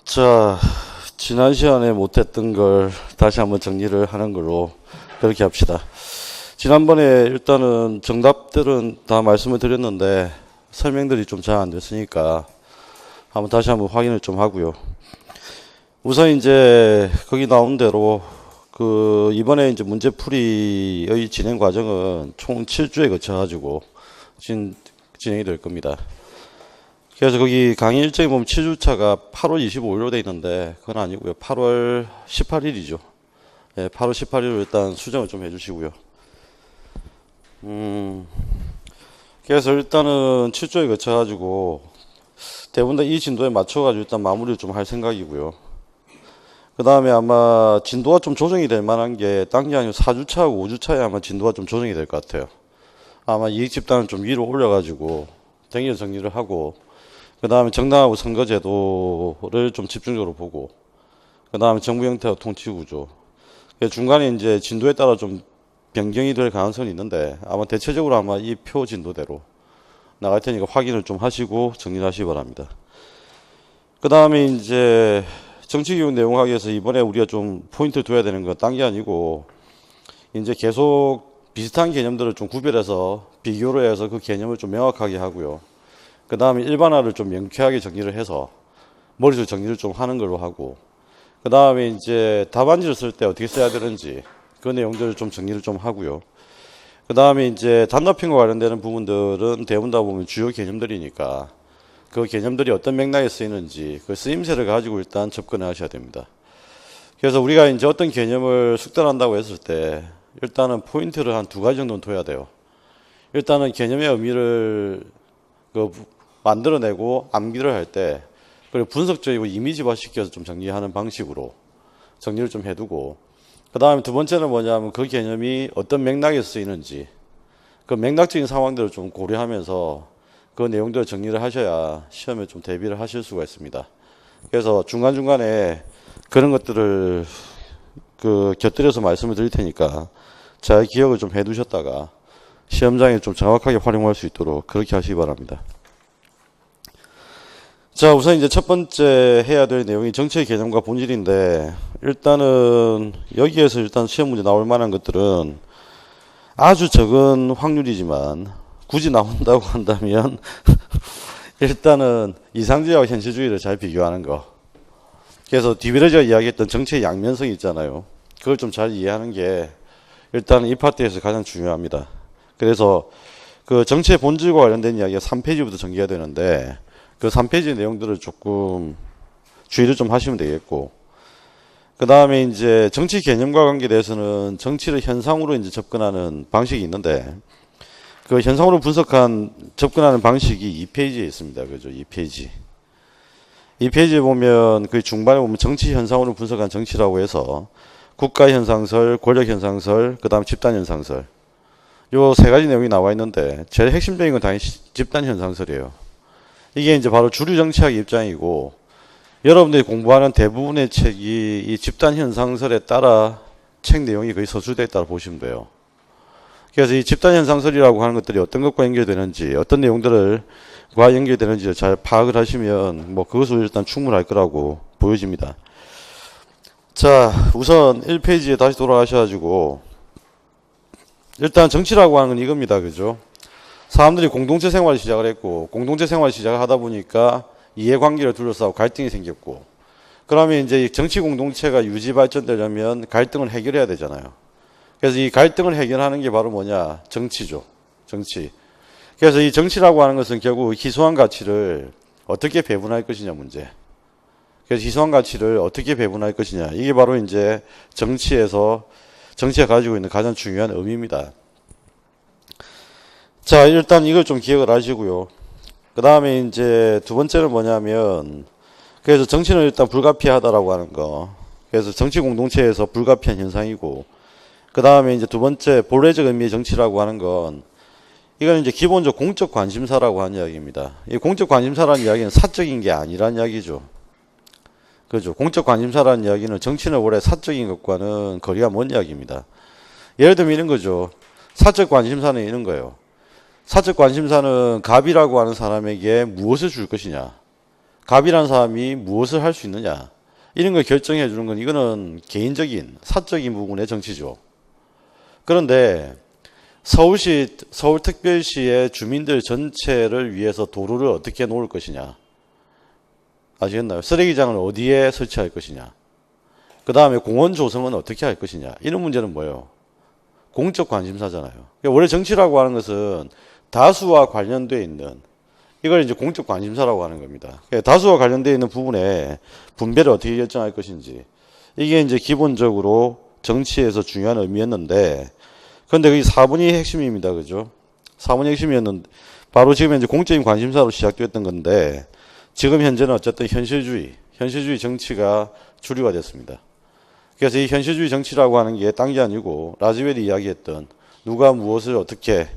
자, 지난 시간에 못했던 걸 다시 한번 정리를 하는 걸로 그렇게 합시다. 지난번에 일단은 정답들은 다 말씀을 드렸는데 설명들이 좀 잘 안 됐으니까 다시 한번 확인을 좀 하고요. 우선 이제 거기 나온 대로 이번에 이제 문제풀이의 진행 과정은 총 7주에 거쳐가지고 진행이 될 겁니다. 그래서 거기 강의 일정이 보면 7주차가 8월 25일로 돼 있는데 그건 아니고요. 8월 18일이죠. 예, 8월 18일로 일단 수정을 좀 해주시고요. 그래서 일단은 7주에 거쳐가지고 대부분 다 이 진도에 맞춰가지고 일단 마무리를 좀 할 생각이고요. 그 다음에 아마 진도가 좀 조정이 될 만한 게 딴 게 아니고 4주차하고 5주차에 아마 진도가 좀 조정이 될 것 같아요. 아마 이익 집단을 좀 위로 올려가지고 댕겨 정리를 하고 그 다음에 정당하고 선거제도를 좀 집중적으로 보고 그 다음에 정부 형태와 통치구조 중간에 이제 진도에 따라 좀 변경이 될 가능성이 있는데 아마 대체적으로 아마 이 표 진도대로 나갈 테니까 확인을 좀 하시고 정리를 하시기 바랍니다. 그 다음에 이제 정치기획 내용학에서 이번에 우리가 좀 포인트를 둬야 되는 건 딴 게 아니고 이제 계속 비슷한 개념들을 좀 구별해서 비교를 해서 그 개념을 좀 명확하게 하고요. 그 다음에 일반화를 좀 명쾌하게 정리를 해서 머릿속 정리를 좀 하는 걸로 하고 그 다음에 이제 답안지를 쓸 때 어떻게 써야 되는지 그 내용들을 좀 정리를 좀 하고요. 그 다음에 이제 단답형과 관련되는 부분들은 대부분 다 보면 주요 개념들이니까 그 개념들이 어떤 맥락에 쓰이는지 그 쓰임새를 가지고 일단 접근을 하셔야 됩니다. 그래서 우리가 이제 어떤 개념을 숙달한다고 했을 때 일단은 포인트를 한 2가지 정도는 둬야 돼요. 일단은 개념의 의미를 만들어내고 암기를 할 때 그리고 분석적이고 이미지화 시켜서 좀 정리하는 방식으로 정리를 좀 해두고 그 다음에 두 번째는 뭐냐면 그 개념이 어떤 맥락에서 쓰이는지 그 맥락적인 상황들을 좀 고려하면서 그 내용들을 정리를 하셔야 시험에 좀 대비를 하실 수가 있습니다. 그래서 중간중간에 그런 것들을 곁들여서 말씀을 드릴 테니까 잘 기억을 좀 해두셨다가 시험장에 좀 정확하게 활용할 수 있도록 그렇게 하시기 바랍니다. 자, 우선 이제 첫 번째 해야 될 내용이 정치의 개념과 본질인데 일단은 여기에서 일단 시험 문제 나올 만한 것들은 아주 적은 확률이지만 굳이 나온다고 한다면 일단은 이상주의와 현실주의를 잘 비교하는 거. 그래서 디베르지가 이야기했던 정치의 양면성이 있잖아요. 그걸 좀 잘 이해하는 게 일단 이 파트에서 가장 중요합니다. 그래서 그 정치의 본질과 관련된 이야기가 3페이지부터 전개가 되는데 그 3페이지 내용들을 조금 주의를 좀 하시면 되겠고 그 다음에 이제 정치 개념과 관계돼서는 정치를 현상으로 이제 접근하는 방식이 있는데 그 현상으로 접근하는 방식이 2페이지에 있습니다. 그죠? 2페이지. 2페이지에 보면 그 중반에 보면 정치 현상으로 분석한 정치라고 해서 국가 현상설, 권력 현상설, 그 다음에 집단 현상설. 요 3가지 내용이 나와 있는데 제일 핵심적인 건 당연히 집단 현상설이에요. 이게 이제 바로 주류 정치학 입장이고 여러분들이 공부하는 대부분의 책이 이 집단 현상설에 따라 책 내용이 거의 서술되어 있다고 보시면 돼요. 그래서 이 집단 현상설이라고 하는 것들이 어떤 것과 연결되는지 어떤 내용들과 연결되는지를 잘 파악을 하시면 뭐 그것으로 일단 충분할 거라고 보여집니다. 자, 우선 1페이지에 다시 돌아가셔가지고 일단 정치라고 하는 건 이겁니다. 그죠? 사람들이 공동체 생활을 시작을 했고 공동체 생활을 시작을 하다 보니까 이해관계를 둘러싸고 갈등이 생겼고 그러면 이제 정치 공동체가 유지 발전되려면 갈등을 해결해야 되잖아요. 그래서 이 갈등을 해결하는 게 바로 뭐냐? 정치죠. 정치. 그래서 이 정치라고 하는 것은 결국 희소한 가치를 어떻게 배분할 것이냐 문제. 그래서 희소한 가치를 어떻게 배분할 것이냐. 이게 바로 이제 정치가 가지고 있는 가장 중요한 의미입니다. 자, 일단 이걸 좀 기억을 하시고요. 그 다음에 이제 두 번째는 뭐냐면, 그래서 정치는 일단 불가피하다라고 하는 거. 그래서 정치 공동체에서 불가피한 현상이고, 그 다음에 이제 두 번째 본래적 의미의 정치라고 하는 건, 이건 이제 기본적 공적 관심사라고 하는 이야기입니다. 이 공적 관심사라는 이야기는 사적인 게 아니란 이야기죠. 그죠? 공적 관심사라는 이야기는 정치는 원래 사적인 것과는 거리가 먼 이야기입니다. 예를 들면 이런 거죠. 사적 관심사는 이런 거예요. 사적 관심사는 갑이라고 하는 사람에게 무엇을 줄 것이냐. 갑이라는 사람이 무엇을 할 수 있느냐 이런 걸 결정해 주는 건 이거는 개인적인 사적인 부분의 정치죠. 그런데 서울시, 서울특별시의 주민들 전체를 위해서 도로를 어떻게 놓을 것이냐. 아시겠나요? 쓰레기장을 어디에 설치할 것이냐. 그 다음에 공원 조성은 어떻게 할 것이냐. 이런 문제는 뭐예요? 공적 관심사잖아요. 원래 정치라고 하는 것은 다수와 관련되어 있는 이걸 이제 공적 관심사라고 하는 겁니다. 다수와 관련되어 있는 부분에 분배를 어떻게 결정할 것인지 이게 이제 기본적으로 정치에서 중요한 의미였는데 그런데 그게 4분이 핵심입니다. 그죠? 4분이 핵심이었는데 바로 지금 이제 공적인 관심사로 시작됐던 건데 지금 현재는 어쨌든 현실주의 정치가 주류가 됐습니다. 그래서 이 현실주의 정치라고 하는 게 딴 게 아니고 라즈웰이 이야기했던 누가 무엇을 어떻게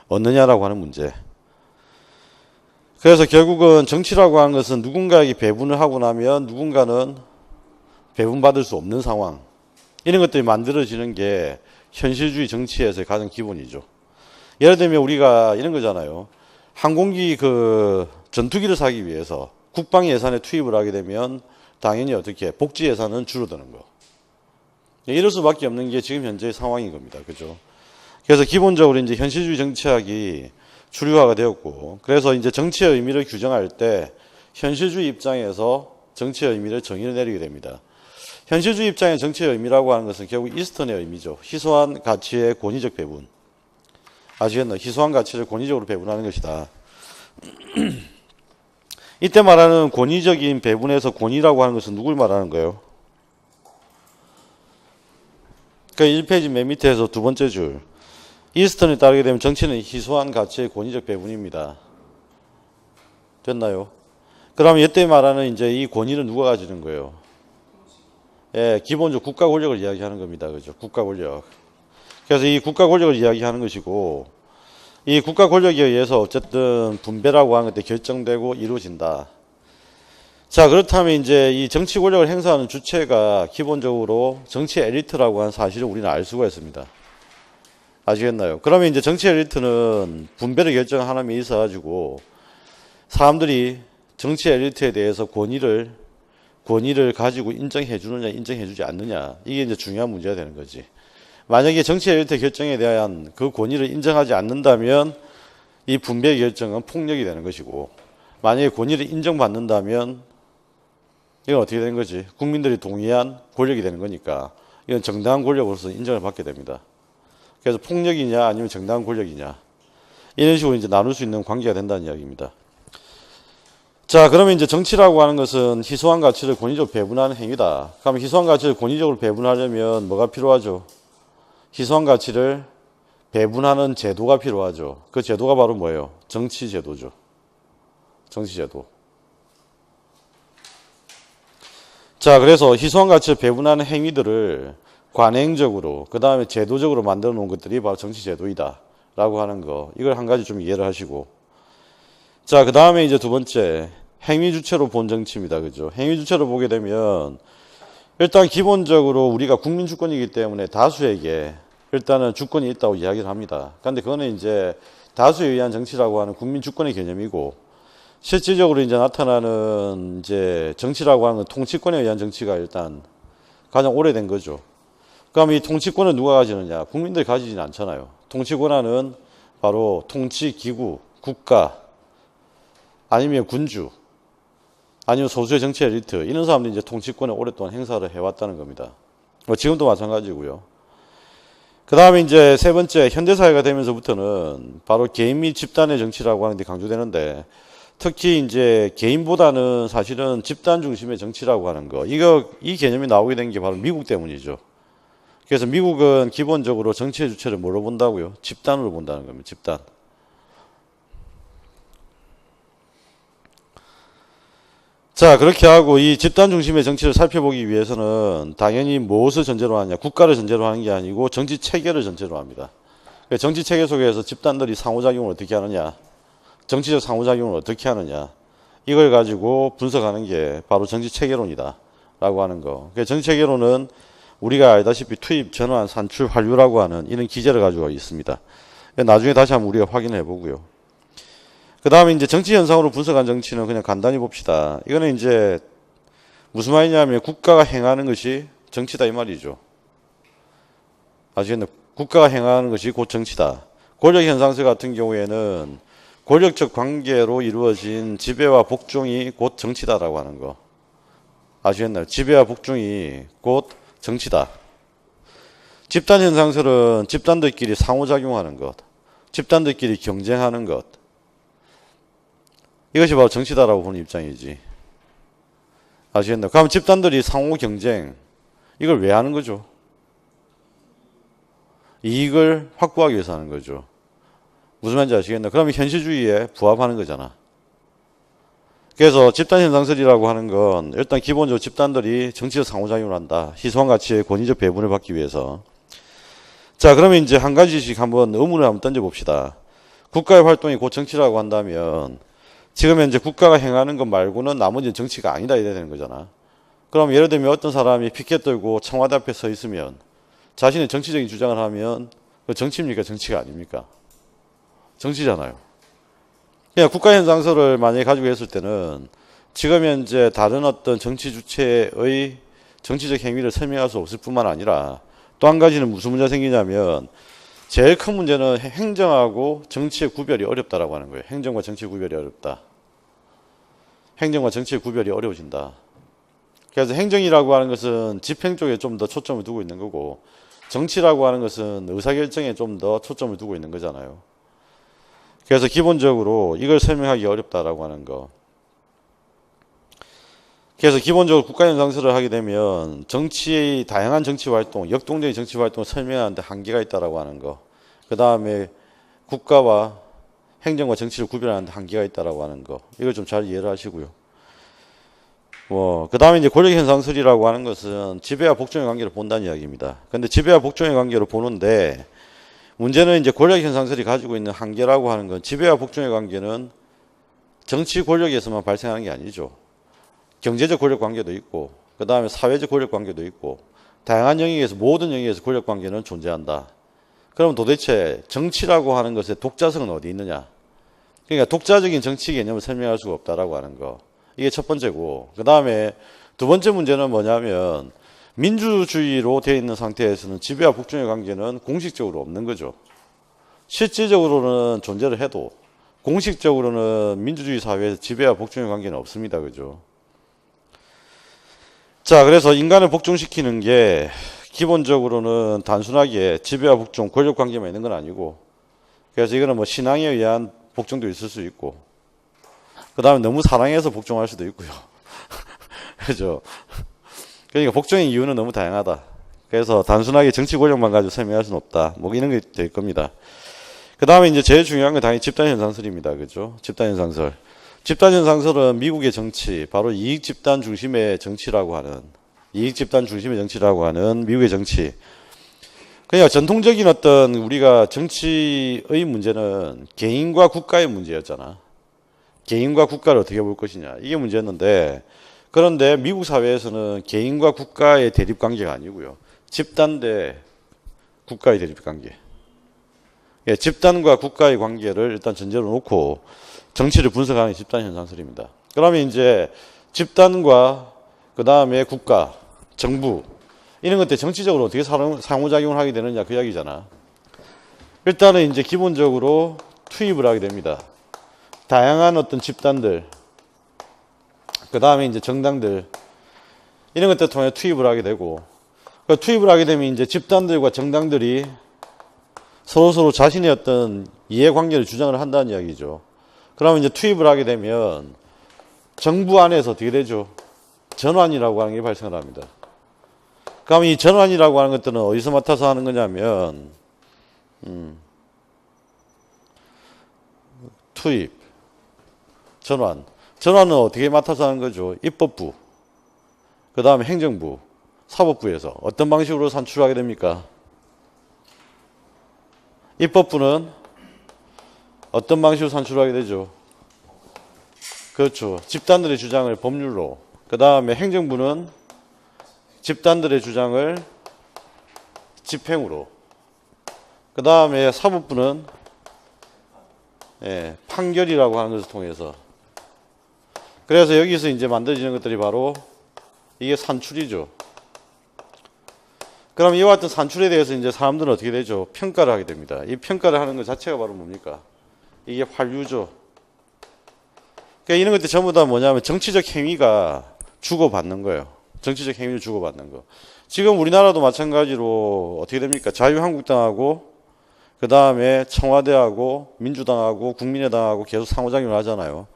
얻느냐라고 하는 문제. 그래서 결국은 정치라고 하는 것은 누군가에게 배분을 하고 나면 누군가는 배분받을 수 없는 상황. 이런 것들이 만들어지는 게 현실주의 정치에서의 가장 기본이죠. 예를 들면 우리가 이런 거잖아요. 항공기 전투기를 사기 위해서 국방 예산에 투입을 하게 되면 당연히 어떻게 복지 예산은 줄어드는 거. 이럴 수밖에 없는 게 지금 현재의 상황인 겁니다. 그죠? 그래서 기본적으로 이제 현실주의 정치학이 주류화가 되었고, 그래서 이제 정치의 의미를 규정할 때 현실주의 입장에서 정치의 의미를 정의를 내리게 됩니다. 현실주의 입장의 정치의 의미라고 하는 것은 결국 이스턴의 의미죠. 희소한 가치의 권위적 배분. 아시겠나요? 희소한 가치를 권위적으로 배분하는 것이다. 이때 말하는 권위적인 배분에서 권위라고 하는 것은 누굴 말하는 거예요? 그 1페이지 맨 밑에서 두 번째 줄. 이스턴에 따르게 되면 정치는 희소한 가치의 권위적 배분입니다. 됐나요? 그러면 이때 말하는 이제 이 권위는 누가 가지는 거예요? 예, 기본적으로 국가 권력을 이야기하는 겁니다. 그죠? 국가 권력. 그래서 이 국가 권력을 이야기하는 것이고, 이 국가 권력에 의해서 어쨌든 분배라고 하는 것들이 결정되고 이루어진다. 자, 그렇다면 이제 이 정치 권력을 행사하는 주체가 기본적으로 정치 엘리트라고 하는 사실을 우리는 알 수가 있습니다. 아시겠나요? 그러면 이제 정치 엘리트는 분배를 결정하는 데 있어가지고 사람들이 정치 엘리트에 대해서 권위를 가지고 인정해 주느냐, 인정해 주지 않느냐. 이게 이제 중요한 문제가 되는 거지. 만약에 정치 엘리트 결정에 대한 그 권위를 인정하지 않는다면 이 분배 결정은 폭력이 되는 것이고, 만약에 권위를 인정받는다면 이건 어떻게 되는 거지? 국민들이 동의한 권력이 되는 거니까 이건 정당한 권력으로서 인정을 받게 됩니다. 그래서 폭력이냐 아니면 정당한 권력이냐 이런 식으로 이제 나눌 수 있는 관계가 된다는 이야기입니다. 자, 그러면 이제 정치라고 하는 것은 희소한 가치를 권위적으로 배분하는 행위다. 그러면 희소한 가치를 권위적으로 배분하려면 뭐가 필요하죠? 희소한 가치를 배분하는 제도가 필요하죠. 그 제도가 바로 뭐예요? 정치 제도죠. 정치 제도. 자, 그래서 희소한 가치를 배분하는 행위들을 관행적으로, 그 다음에 제도적으로 만들어 놓은 것들이 바로 정치 제도이다. 라고 하는 거. 이걸 한 가지 좀 이해를 하시고. 자, 그 다음에 이제 두 번째. 행위 주체로 본 정치입니다. 그죠? 행위 주체로 보게 되면, 일단 기본적으로 우리가 국민 주권이기 때문에 다수에게 일단은 주권이 있다고 이야기를 합니다. 그런데 그거는 이제 다수에 의한 정치라고 하는 국민 주권의 개념이고, 실질적으로 이제 나타나는 이제 정치라고 하는 건 통치권에 의한 정치가 일단 가장 오래된 거죠. 그럼 이 통치권을 누가 가지느냐? 국민들이 가지지는 않잖아요. 통치 권한은 바로 통치기구, 국가, 아니면 군주, 아니면 소수의 정치 엘리트, 이런 사람들이 이제 통치권을 오랫동안 행사를 해왔다는 겁니다. 지금도 마찬가지고요. 그 다음에 이제 세 번째, 현대사회가 되면서부터는 바로 개인 및 집단의 정치라고 하는 데 강조되는데, 특히 이제 개인보다는 사실은 집단 중심의 정치라고 하는 거, 이 개념이 나오게 된 게 바로 미국 때문이죠. 그래서 미국은 기본적으로 정치의 주체를 뭐로 본다고요? 집단으로 본다는 겁니다. 집단. 자, 그렇게 하고 이 집단 중심의 정치를 살펴보기 위해서는 당연히 무엇을 전제로 하냐? 국가를 전제로 하는 게 아니고 정치 체계를 전제로 합니다. 정치 체계 속에서 집단들이 상호작용을 어떻게 하느냐? 정치적 상호작용을 어떻게 하느냐? 이걸 가지고 분석하는 게 바로 정치 체계론이다. 라고 하는 거. 정치 체계론은 우리가 알다시피 투입, 전환, 산출, 환류라고 하는 이런 기제를 가지고 있습니다. 나중에 다시 한번 우리가 확인해 보고요. 그 다음에 이제 정치 현상으로 분석한 정치는 그냥 간단히 봅시다. 이거는 이제 무슨 말이냐면 국가가 행하는 것이 정치다 이 말이죠. 아시겠나요? 국가가 행하는 것이 곧 정치다. 권력 현상설 같은 경우에는 권력적 관계로 이루어진 지배와 복종이 곧 정치다라고 하는 거. 아시겠나요? 지배와 복종이 곧 정치다. 집단 현상설은 집단들끼리 상호작용하는 것, 집단들끼리 경쟁하는 것. 이것이 바로 정치다라고 보는 입장이지. 아시겠나요? 그럼 집단들이 상호 경쟁, 이걸 왜 하는 거죠? 이익을 확보하기 위해서 하는 거죠. 무슨 말인지 아시겠나요? 그러면 현실주의에 부합하는 거잖아. 그래서 집단현상설이라고 하는 건 일단 기본적으로 집단들이 정치적 상호작용을 한다. 희소한 가치의 권위적 배분을 받기 위해서. 자, 그러면 이제 한 가지씩 한번 의문을 한번 던져봅시다. 국가의 활동이 곧 정치라고 한다면 지금 현재 국가가 행하는 것 말고는 나머지는 정치가 아니다 이래야 되는 거잖아. 그럼 예를 들면 어떤 사람이 피켓 들고 청와대 앞에 서 있으면 자신의 정치적인 주장을 하면 그 정치입니까? 정치가 아닙니까? 정치잖아요. 그냥 국가현상설을 만약에 가지고 했을 때는 지금 현재 다른 어떤 정치 주체의 정치적 행위를 설명할 수 없을 뿐만 아니라 또 한 가지는 무슨 문제가 생기냐면 제일 큰 문제는 행정하고 정치의 구별이 어렵다라고 하는 거예요. 행정과 정치의 구별이 어렵다. 행정과 정치의 구별이 어려워진다. 그래서 행정이라고 하는 것은 집행 쪽에 좀 더 초점을 두고 있는 거고 정치라고 하는 것은 의사결정에 좀 더 초점을 두고 있는 거잖아요. 그래서 기본적으로 이걸 설명하기 어렵다라고 하는 거. 그래서 기본적으로 국가현상설을 하게 되면 정치의 다양한 정치활동, 역동적인 정치활동을 설명하는데 한계가 있다라고 하는 거. 그 다음에 국가와 행정과 정치를 구별하는데 한계가 있다라고 하는 거. 이걸 좀 잘 이해를 하시고요. 그 다음에 이제 권력현상설이라고 하는 것은 지배와 복종의 관계를 본다는 이야기입니다. 근데 지배와 복종의 관계를 보는데 문제는 이제 권력현상설이 가지고 있는 한계라고 하는 건 지배와 복종의 관계는 정치 권력에서만 발생하는 게 아니죠. 경제적 권력 관계도 있고 그 다음에 사회적 권력 관계도 있고 다양한 영역에서 모든 영역에서 권력 관계는 존재한다. 그럼 도대체 정치라고 하는 것의 독자성은 어디 있느냐? 그러니까 독자적인 정치 개념을 설명할 수가 없다라고 하는 거. 이게 첫 번째고 그 다음에 두 번째 문제는 뭐냐면 민주주의로 되어 있는 상태에서는 지배와 복종의 관계는 공식적으로 없는 거죠. 실질적으로는 존재를 해도 공식적으로는 민주주의 사회에서 지배와 복종의 관계는 없습니다. 그죠? 자, 그래서 인간을 복종시키는 게 기본적으로는 단순하게 지배와 복종, 권력 관계만 있는 건 아니고 그래서 이거는 뭐 신앙에 의한 복종도 있을 수 있고 그 다음에 너무 사랑해서 복종할 수도 있고요. 그죠? 그러니까 복종의 이유는 너무 다양하다. 그래서 단순하게 정치 권력만 가지고 설명할 수는 없다. 뭐 이런 게 될 겁니다. 그 다음에 이제 제일 중요한 건 당연히 집단현상설입니다. 그죠? 집단현상설. 집단현상설은 미국의 정치, 바로 이익 집단 중심의 정치라고 하는, 이익 집단 중심의 정치라고 하는 미국의 정치. 그러니까 전통적인 어떤 우리가 정치의 문제는 개인과 국가의 문제였잖아. 개인과 국가를 어떻게 볼 것이냐. 이게 문제였는데, 그런데 미국 사회에서는 개인과 국가의 대립 관계가 아니고요. 집단 대 국가의 대립 관계. 예, 집단과 국가의 관계를 일단 전제로 놓고 정치를 분석하는 집단 현상설입니다. 그러면 이제 집단과 그 다음에 국가, 정부 이런 것들 정치적으로 어떻게 상호작용을 하게 되느냐 그 이야기잖아. 일단은 이제 기본적으로 투입을 하게 됩니다. 다양한 어떤 집단들, 그 다음에 이제 정당들 이런 것들 통해 투입을 하게 되고 그 투입을 하게 되면 이제 집단들과 정당들이 서로 자신의 어떤 이해관계를 주장을 한다는 이야기죠. 그러면 이제 투입을 하게 되면 정부 안에서 어떻게 되죠? 전환이라고 하는 게 발생을 합니다. 그럼 이 전환이라고 하는 것들은 어디서 맡아서 하는 거냐면 투입, 전환. 전환은 어떻게 맡아서 하는 거죠? 입법부, 그 다음에 행정부, 사법부에서 어떤 방식으로 산출하게 됩니까? 입법부는 어떤 방식으로 산출하게 되죠? 그렇죠. 집단들의 주장을 법률로. 그 다음에 행정부는 집단들의 주장을 집행으로. 그 다음에 사법부는 예, 판결이라고 하는 것을 통해서. 그래서 여기서 이제 만들어지는 것들이 바로 이게 산출이죠. 그럼 이와 같은 산출에 대해서 이제 사람들은 어떻게 되죠? 평가를 하게 됩니다. 이 평가를 하는 것 자체가 바로 뭡니까? 이게 환류죠. 그러니까 이런 것들 전부 다 뭐냐면 정치적 행위가 주고받는 거예요. 정치적 행위를 주고받는 거. 지금 우리나라도 마찬가지로 어떻게 됩니까? 자유한국당하고 그 다음에 청와대하고 민주당하고 국민의당하고 계속 상호작용을 하잖아요.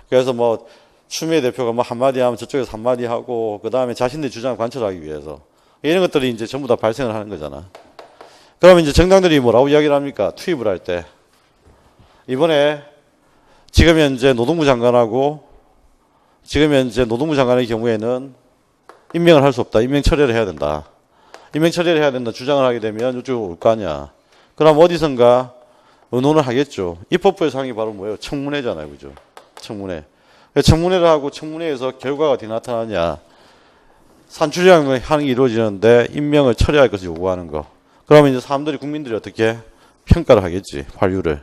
그래서 뭐 추미애 대표가 뭐 한마디 하면 저쪽에서 한마디 하고 그 다음에 자신들의 주장을 관철하기 위해서 이런 것들이 이제 전부 다 발생을 하는 거잖아. 그러면 이제 정당들이 뭐라고 이야기를 합니까? 투입을 할 때. 이번에 지금 현재 노동부 장관하고 지금 현재 노동부 장관의 경우에는 임명을 할 수 없다. 임명 처리를 해야 된다. 임명 처리를 해야 된다. 주장을 하게 되면 이쪽으로 올 거 아니야. 그럼 어디선가 의논을 하겠죠. 입법부에서 하는 게 바로 뭐예요? 청문회잖아요. 그죠? 청문회. 청문회를 하고 청문회에서 결과가 어떻게 나타나냐. 산출이라는 하는 게 이루어지는데 임명을 처리할 것을 요구하는 거. 그러면 이제 사람들이 국민들이 어떻게 평가를 하겠지. 환류를.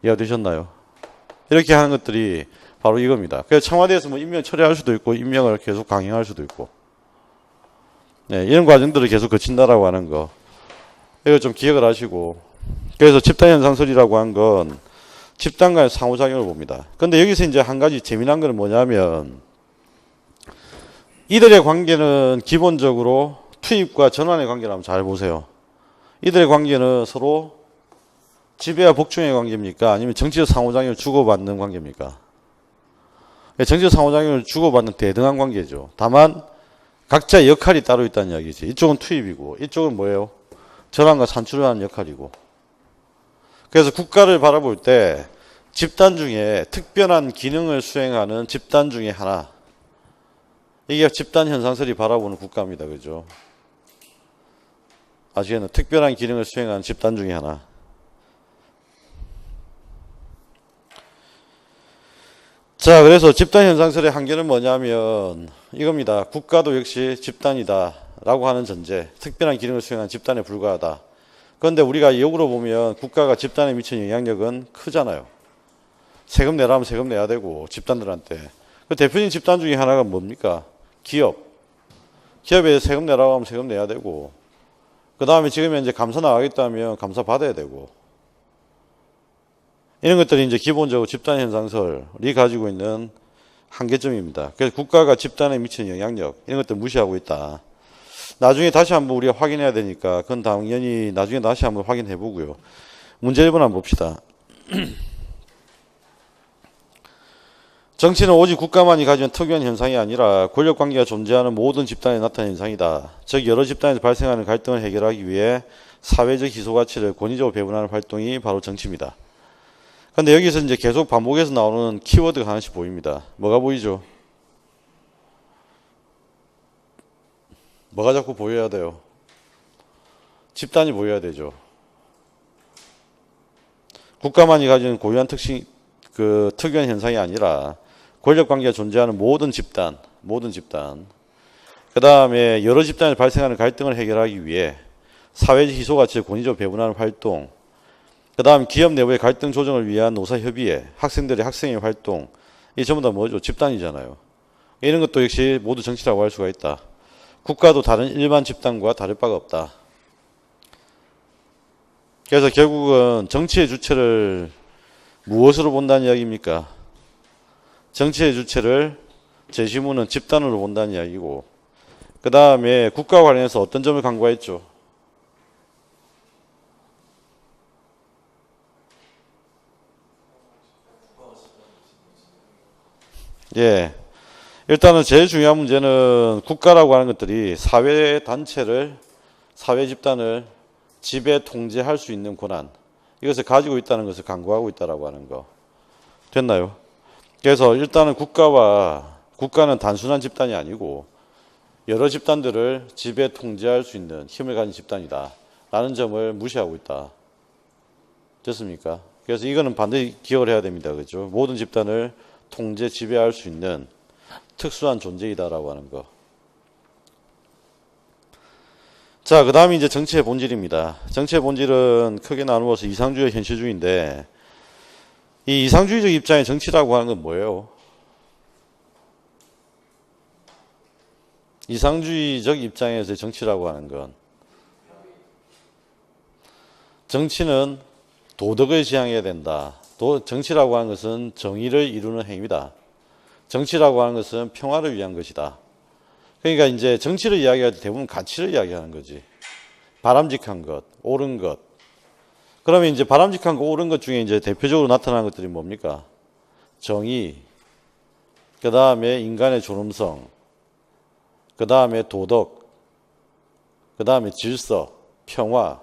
이해가 되셨나요? 이렇게 하는 것들이 바로 이겁니다. 그래서 청와대에서 뭐 임명 처리할 수도 있고 임명을 계속 강행할 수도 있고 네, 이런 과정들을 계속 거친다라고 하는 거. 이거 좀 기억을 하시고 그래서 집단현상설이라고 한 건 집단 간의 상호작용을 봅니다. 근데 여기서 이제 한 가지 재미난 거는 뭐냐면 이들의 관계는 기본적으로 투입과 전환의 관계를 한번 잘 보세요. 이들의 관계는 서로 지배와 복종의 관계입니까? 아니면 정치적 상호작용을 주고받는 관계입니까? 정치적 상호작용을 주고받는 대등한 관계죠. 다만 각자의 역할이 따로 있다는 이야기지. 이쪽은 투입이고 이쪽은 뭐예요? 전환과 산출을 하는 역할이고. 그래서 국가를 바라볼 때 집단 중에 특별한 기능을 수행하는 집단 중에 하나. 이게 집단 현상설이 바라보는 국가입니다. 그죠? 아시겠나요? 특별한 기능을 수행하는 집단 중에 하나. 자, 그래서 집단 현상설의 한계는 뭐냐면 이겁니다. 국가도 역시 집단이다 라고 하는 전제. 특별한 기능을 수행하는 집단에 불과하다. 그런데 우리가 역으로 보면 국가가 집단에 미치는 영향력은 크잖아요. 세금 내라면 세금 내야 되고 집단들한테. 그 대표적인 집단 중에 하나가 뭡니까? 기업. 기업에 세금 내라고 하면 세금 내야 되고 그 다음에 지금 현재 감사 나가겠다면 감사 받아야 되고 이런 것들이 이제 기본적으로 집단 현상설이 가지고 있는 한계점입니다. 그래서 국가가 집단에 미치는 영향력 이런 것들 무시하고 있다. 나중에 다시 한번 우리가 확인해야 되니까 그건 당연히 나중에 다시 한번 확인해 보고요. 문제 1번 한번 봅시다. 정치는 오직 국가만이 가지는 특유한 현상이 아니라 권력관계가 존재하는 모든 집단에 나타나는 현상이다. 즉 여러 집단에서 발생하는 갈등을 해결하기 위해 사회적 희소가치를 권위적으로 배분하는 활동이 바로 정치입니다. 그런데 여기서 이제 계속 반복해서 나오는 키워드가 하나씩 보입니다. 뭐가 보이죠? 뭐가 자꾸 보여야 돼요? 집단이 보여야 되죠. 국가만이 가지는 고유한 특유한 현상이 아니라 권력관계가 존재하는 모든 집단. 그 다음에 여러 집단에서 발생하는 갈등을 해결하기 위해 사회적 희소가치를 권위적으로 배분하는 활동. 그 다음 기업 내부의 갈등 조정을 위한 노사협의회, 학생들의 학생회 활동. 이 전부 다 뭐죠? 집단이잖아요. 이런 것도 역시 모두 정치라고 할 수가 있다. 국가도 다른 일반 집단과 다를 바가 없다. 그래서 결국은 정치의 주체를 무엇으로 본다는 이야기입니까? 정치의 주체를 제시문은 집단으로 본다는 이야기고 그 다음에 국가와 관련해서 어떤 점을 강조했죠? 예. 일단은 제일 중요한 문제는 국가라고 하는 것들이 사회 단체를, 사회 집단을 지배 통제할 수 있는 권한, 이것을 가지고 있다는 것을 강구하고 있다라고 하는 거. 됐나요? 그래서 일단은 국가는 단순한 집단이 아니고 여러 집단들을 지배 통제할 수 있는 힘을 가진 집단이다 라는 점을 무시하고 있다. 됐습니까? 그래서 이거는 반드시 기억을 해야 됩니다. 그죠? 모든 집단을 통제, 지배할 수 있는 특수한 존재이다라고 하는 거. 자, 그 다음이 이제 정치의 본질입니다. 정치의 본질은 크게 나누어서 이상주의, 현실주의인데, 이 이상주의적 입장의 정치라고 하는 건 뭐예요? 이상주의적 입장에서의 정치라고 하는 건 정치는 도덕을 지향해야 된다. 정치라고 하는 것은 정의를 이루는 행위다. 정치라고 하는 것은 평화를 위한 것이다. 그러니까 이제 정치를 이야기할 때 대부분 가치를 이야기하는 거지. 바람직한 것, 옳은 것. 그러면 이제 바람직한 거, 옳은 것 중에 이제 대표적으로 나타나는 것들이 뭡니까? 정의, 그 다음에 인간의 존엄성, 그 다음에 도덕, 그 다음에 질서, 평화.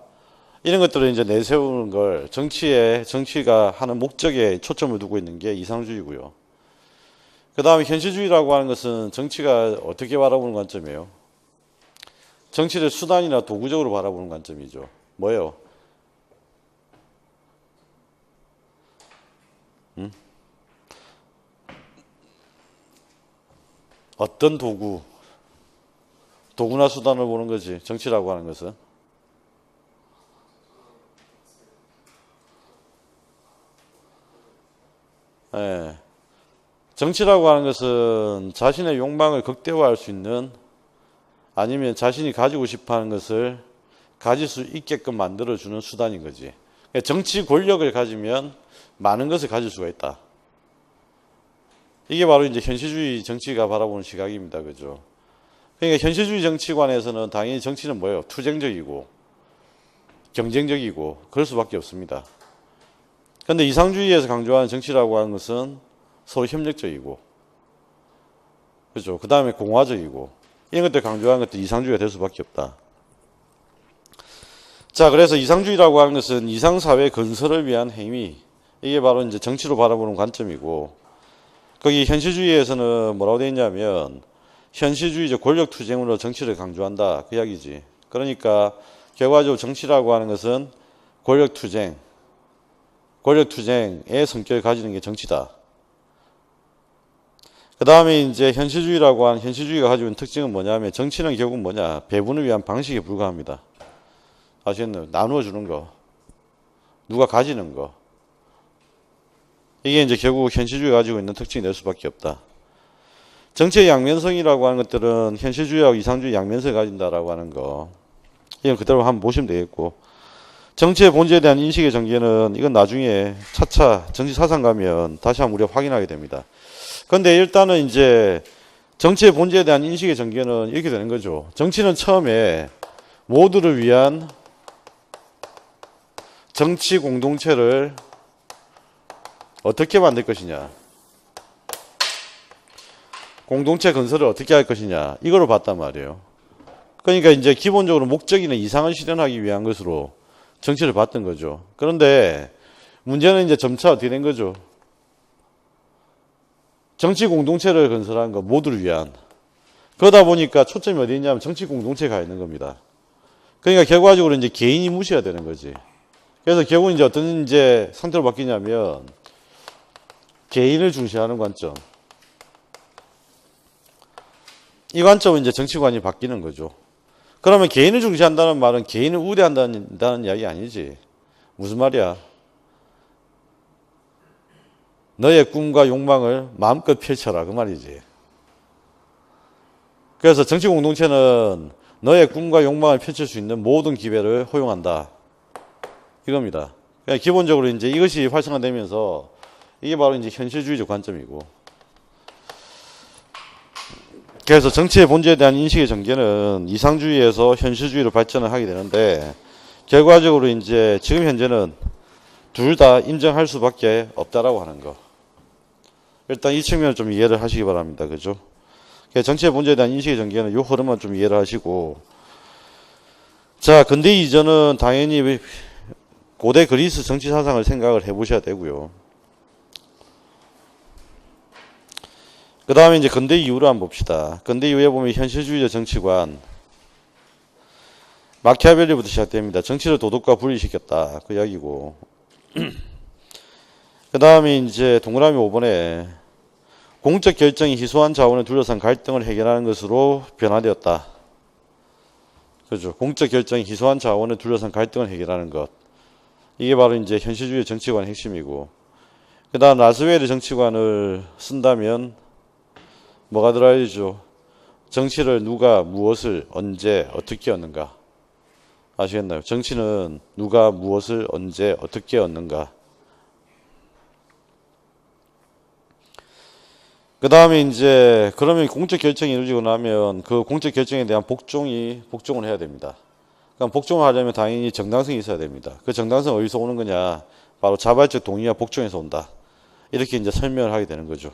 이런 것들을 이제 내세우는 걸 정치가 하는 목적에 초점을 두고 있는 게 이상주의고요. 그 다음에 현실주의라고 하는 것은 정치가 어떻게 바라보는 관점이에요? 정치를 수단이나 도구적으로 바라보는 관점이죠. 뭐예요? 어떤 도구나 수단을 보는 거지. 정치라고 하는 것은. 예. 정치라고 하는 것은 자신의 욕망을 극대화할 수 있는 아니면 자신이 가지고 싶어 하는 것을 가질 수 있게끔 만들어주는 수단인 거지. 정치 권력을 가지면 많은 것을 가질 수가 있다. 이게 바로 이제 현실주의 정치가 바라보는 시각입니다. 그죠? 그러니까 현실주의 정치관에서는 당연히 정치는 뭐예요? 투쟁적이고 경쟁적이고 그럴 수밖에 없습니다. 그런데 이상주의에서 강조하는 정치라고 하는 것은 서로 협력적이고, 그죠? 그 다음에 공화적이고, 이런 것들 강조하는 것도 이상주의가 될 수밖에 없다. 자, 그래서 이상주의라고 하는 것은 이상사회 건설을 위한 행위, 이게 바로 이제 정치로 바라보는 관점이고, 거기 현실주의에서는 뭐라고 되어 있냐면, 현실주의적 권력투쟁으로 정치를 강조한다. 그 이야기지. 그러니까, 결과적으로 정치라고 하는 것은 권력투쟁의 성격을 가지는 게 정치다. 그 다음에 이제 현실주의라고 하는 현실주의가 가지고 있는 특징은 뭐냐면 정치는 결국 뭐냐? 배분을 위한 방식에 불과합니다. 아시겠나요? 나누어 주는 거. 누가 가지는 거. 이게 이제 결국 현실주의가 가지고 있는 특징이 될 수밖에 없다. 정치의 양면성이라고 하는 것들은 현실주의하고 이상주의 양면성을 가진다라고 하는 거. 이건 그대로 한번 보시면 되겠고. 정치의 본질에 대한 인식의 전개는 이건 나중에 차차 정치 사상 가면 다시 한번 우리가 확인하게 됩니다. 그런데 일단은 이제 정치의 본질에 대한 인식의 전개는 이렇게 되는 거죠. 정치는 처음에 모두를 위한 정치 공동체를 어떻게 만들 것이냐, 공동체 건설을 어떻게 할 것이냐, 이거를 봤단 말이에요. 그러니까 이제 기본적으로 목적이나 이상을 실현하기 위한 것으로 정치를 봤던 거죠. 그런데 문제는 이제 점차 어떻게 된 거죠? 정치 공동체를 건설한 거, 모두를 위한. 그러다 보니까 초점이 어디 있냐면 정치 공동체가 있는 겁니다. 그러니까 결과적으로 이제 개인이 무시가 되는 거지. 그래서 결국은 이제 어떤 이제 상태로 바뀌냐면 개인을 중시하는 관점. 이 관점은 이제 정치관이 바뀌는 거죠. 그러면 개인을 중시한다는 말은 개인을 우대한다는 이야기 아니지. 무슨 말이야? 너의 꿈과 욕망을 마음껏 펼쳐라. 그 말이지. 그래서 정치 공동체는 너의 꿈과 욕망을 펼칠 수 있는 모든 기회를 허용한다. 이겁니다. 그러니까 기본적으로 이제 이것이 활성화되면서 이게 바로 이제 현실주의적 관점이고. 그래서 정치의 본질에 대한 인식의 전개는 이상주의에서 현실주의로 발전을 하게 되는데 결과적으로 이제 지금 현재는 둘 다 인정할 수밖에 없다라고 하는 거. 일단 이 측면을 좀 이해를 하시기 바랍니다. 그죠? 정치의 본질에 대한 인식의 전개는 이 흐름만 좀 이해를 하시고. 자, 근대 이전은 당연히 고대 그리스 정치 사상을 생각을 해보셔야 되고요. 그 다음에 이제 근대 이후로 한번 봅시다. 근대 이후에 보면 현실주의적 정치관. 마키아벨리부터 시작됩니다. 정치를 도덕과 분리시켰다. 그 이야기고. 그 다음에 이제 동그라미 5번에 공적 결정이 희소한 자원을 둘러싼 갈등을 해결하는 것으로 변화되었다. 그죠? 공적 결정이 희소한 자원을 둘러싼 갈등을 해결하는 것. 이게 바로 이제 현실주의 정치관의 핵심이고. 그 다음 라스웰의 정치관을 쓴다면 뭐가 들어야죠? 정치를 누가 무엇을 언제 어떻게 얻는가? 아시겠나요? 정치는 누가 무엇을 언제 어떻게 얻는가? 그 다음에 이제 그러면 공적 결정이 이루어지고 나면 그 공적 결정에 대한 복종을 해야 됩니다. 그럼 복종을 하려면 당연히 정당성이 있어야 됩니다. 그 정당성 어디서 오는 거냐? 바로 자발적 동의와 복종에서 온다. 이렇게 이제 설명을 하게 되는 거죠.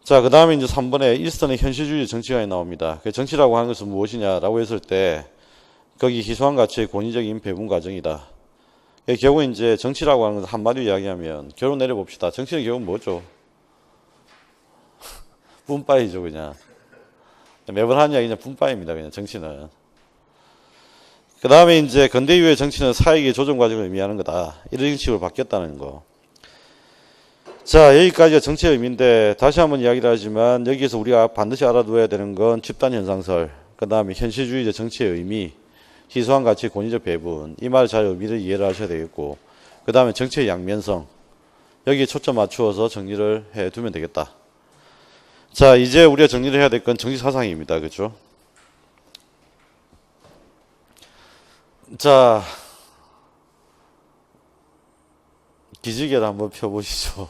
자, 그 다음에 이제 3번에 일선의 현실주의 정치관이 나옵니다. 그 정치라고 하는 것은 무엇이냐라고 했을 때 거기 희소한 가치의 권위적인 배분 과정이다. 결국 이제 정치라고 하는 것을 한마디로 이야기하면 결론 내려봅시다. 정치는 결국 뭐죠? 분파이죠, 그냥. 매번 하는 이야기 그냥 분파입니다, 그냥 정치는. 그 다음에 이제 근대 이후의 정치는 사회의 조정 과정을 의미하는 거다. 이런 식으로 바뀌었다는 거. 자, 여기까지가 정치의 의미인데 다시 한번 이야기를 하지만 여기에서 우리가 반드시 알아두어야 되는 건 집단 현상설, 그 다음에 현실주의적 정치의 의미, 희소한 가치의 권위적 배분, 이 말 잘 의미를 이해를 하셔야 되겠고, 그 다음에 정치의 양면성, 여기에 초점 맞추어서 정리를 해두면 되겠다. 자, 이제 우리가 정리를 해야 될 건 정치 사상입니다. 그렇죠? 자, 기지개를 한번 펴보시죠.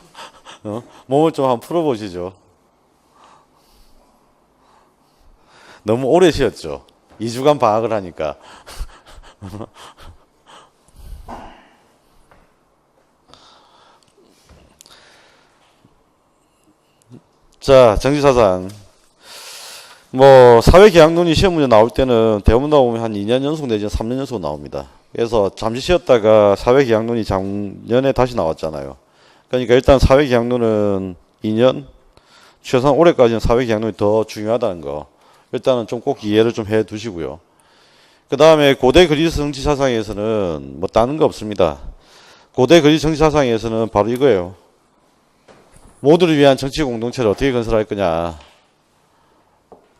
몸을 좀 한번 풀어보시죠. 너무 오래 쉬었죠. 2주간 방학을 하니까. 자, 정치사상. 사회계약론이 시험 문제 나올 때는 대부분 나오면 한 2년 연속 내지는 3년 연속 나옵니다. 그래서 잠시 쉬었다가 사회계약론이 작년에 다시 나왔잖아요. 그러니까 일단 사회계약론은 2년, 최소한 올해까지는 사회계약론이 더 중요하다는 거. 일단은 좀 꼭 이해를 좀 해 두시고요. 그 다음에 고대 그리스 정치사상에서는 다른 거 없습니다. 고대 그리스 정치사상에서는 바로 이거예요. 모두를 위한 정치 공동체를 어떻게 건설할 거냐.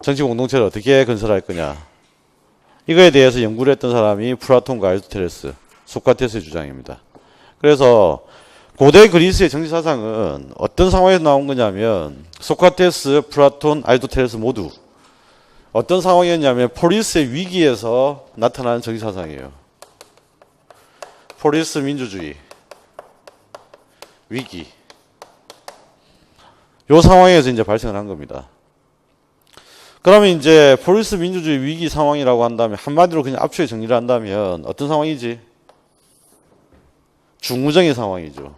정치 공동체를 어떻게 건설할 거냐. 이거에 대해서 연구를 했던 사람이 플라톤과 아리스토텔레스, 소크라테스의 주장입니다. 그래서 고대 그리스의 정치 사상은 어떤 상황에서 나온 거냐면 소크라테스, 플라톤, 아리스토텔레스 모두 어떤 상황이었냐면 포리스의 위기에서 나타나는 정치 사상이에요. 포리스 민주주의 위기. 요 상황에서 이제 발생을 한 겁니다. 그러면 이제 포리스 민주주의 위기 상황이라고 한다면 한마디로 그냥 압축해 정리를 한다면 어떤 상황이지? 중후정의 상황이죠.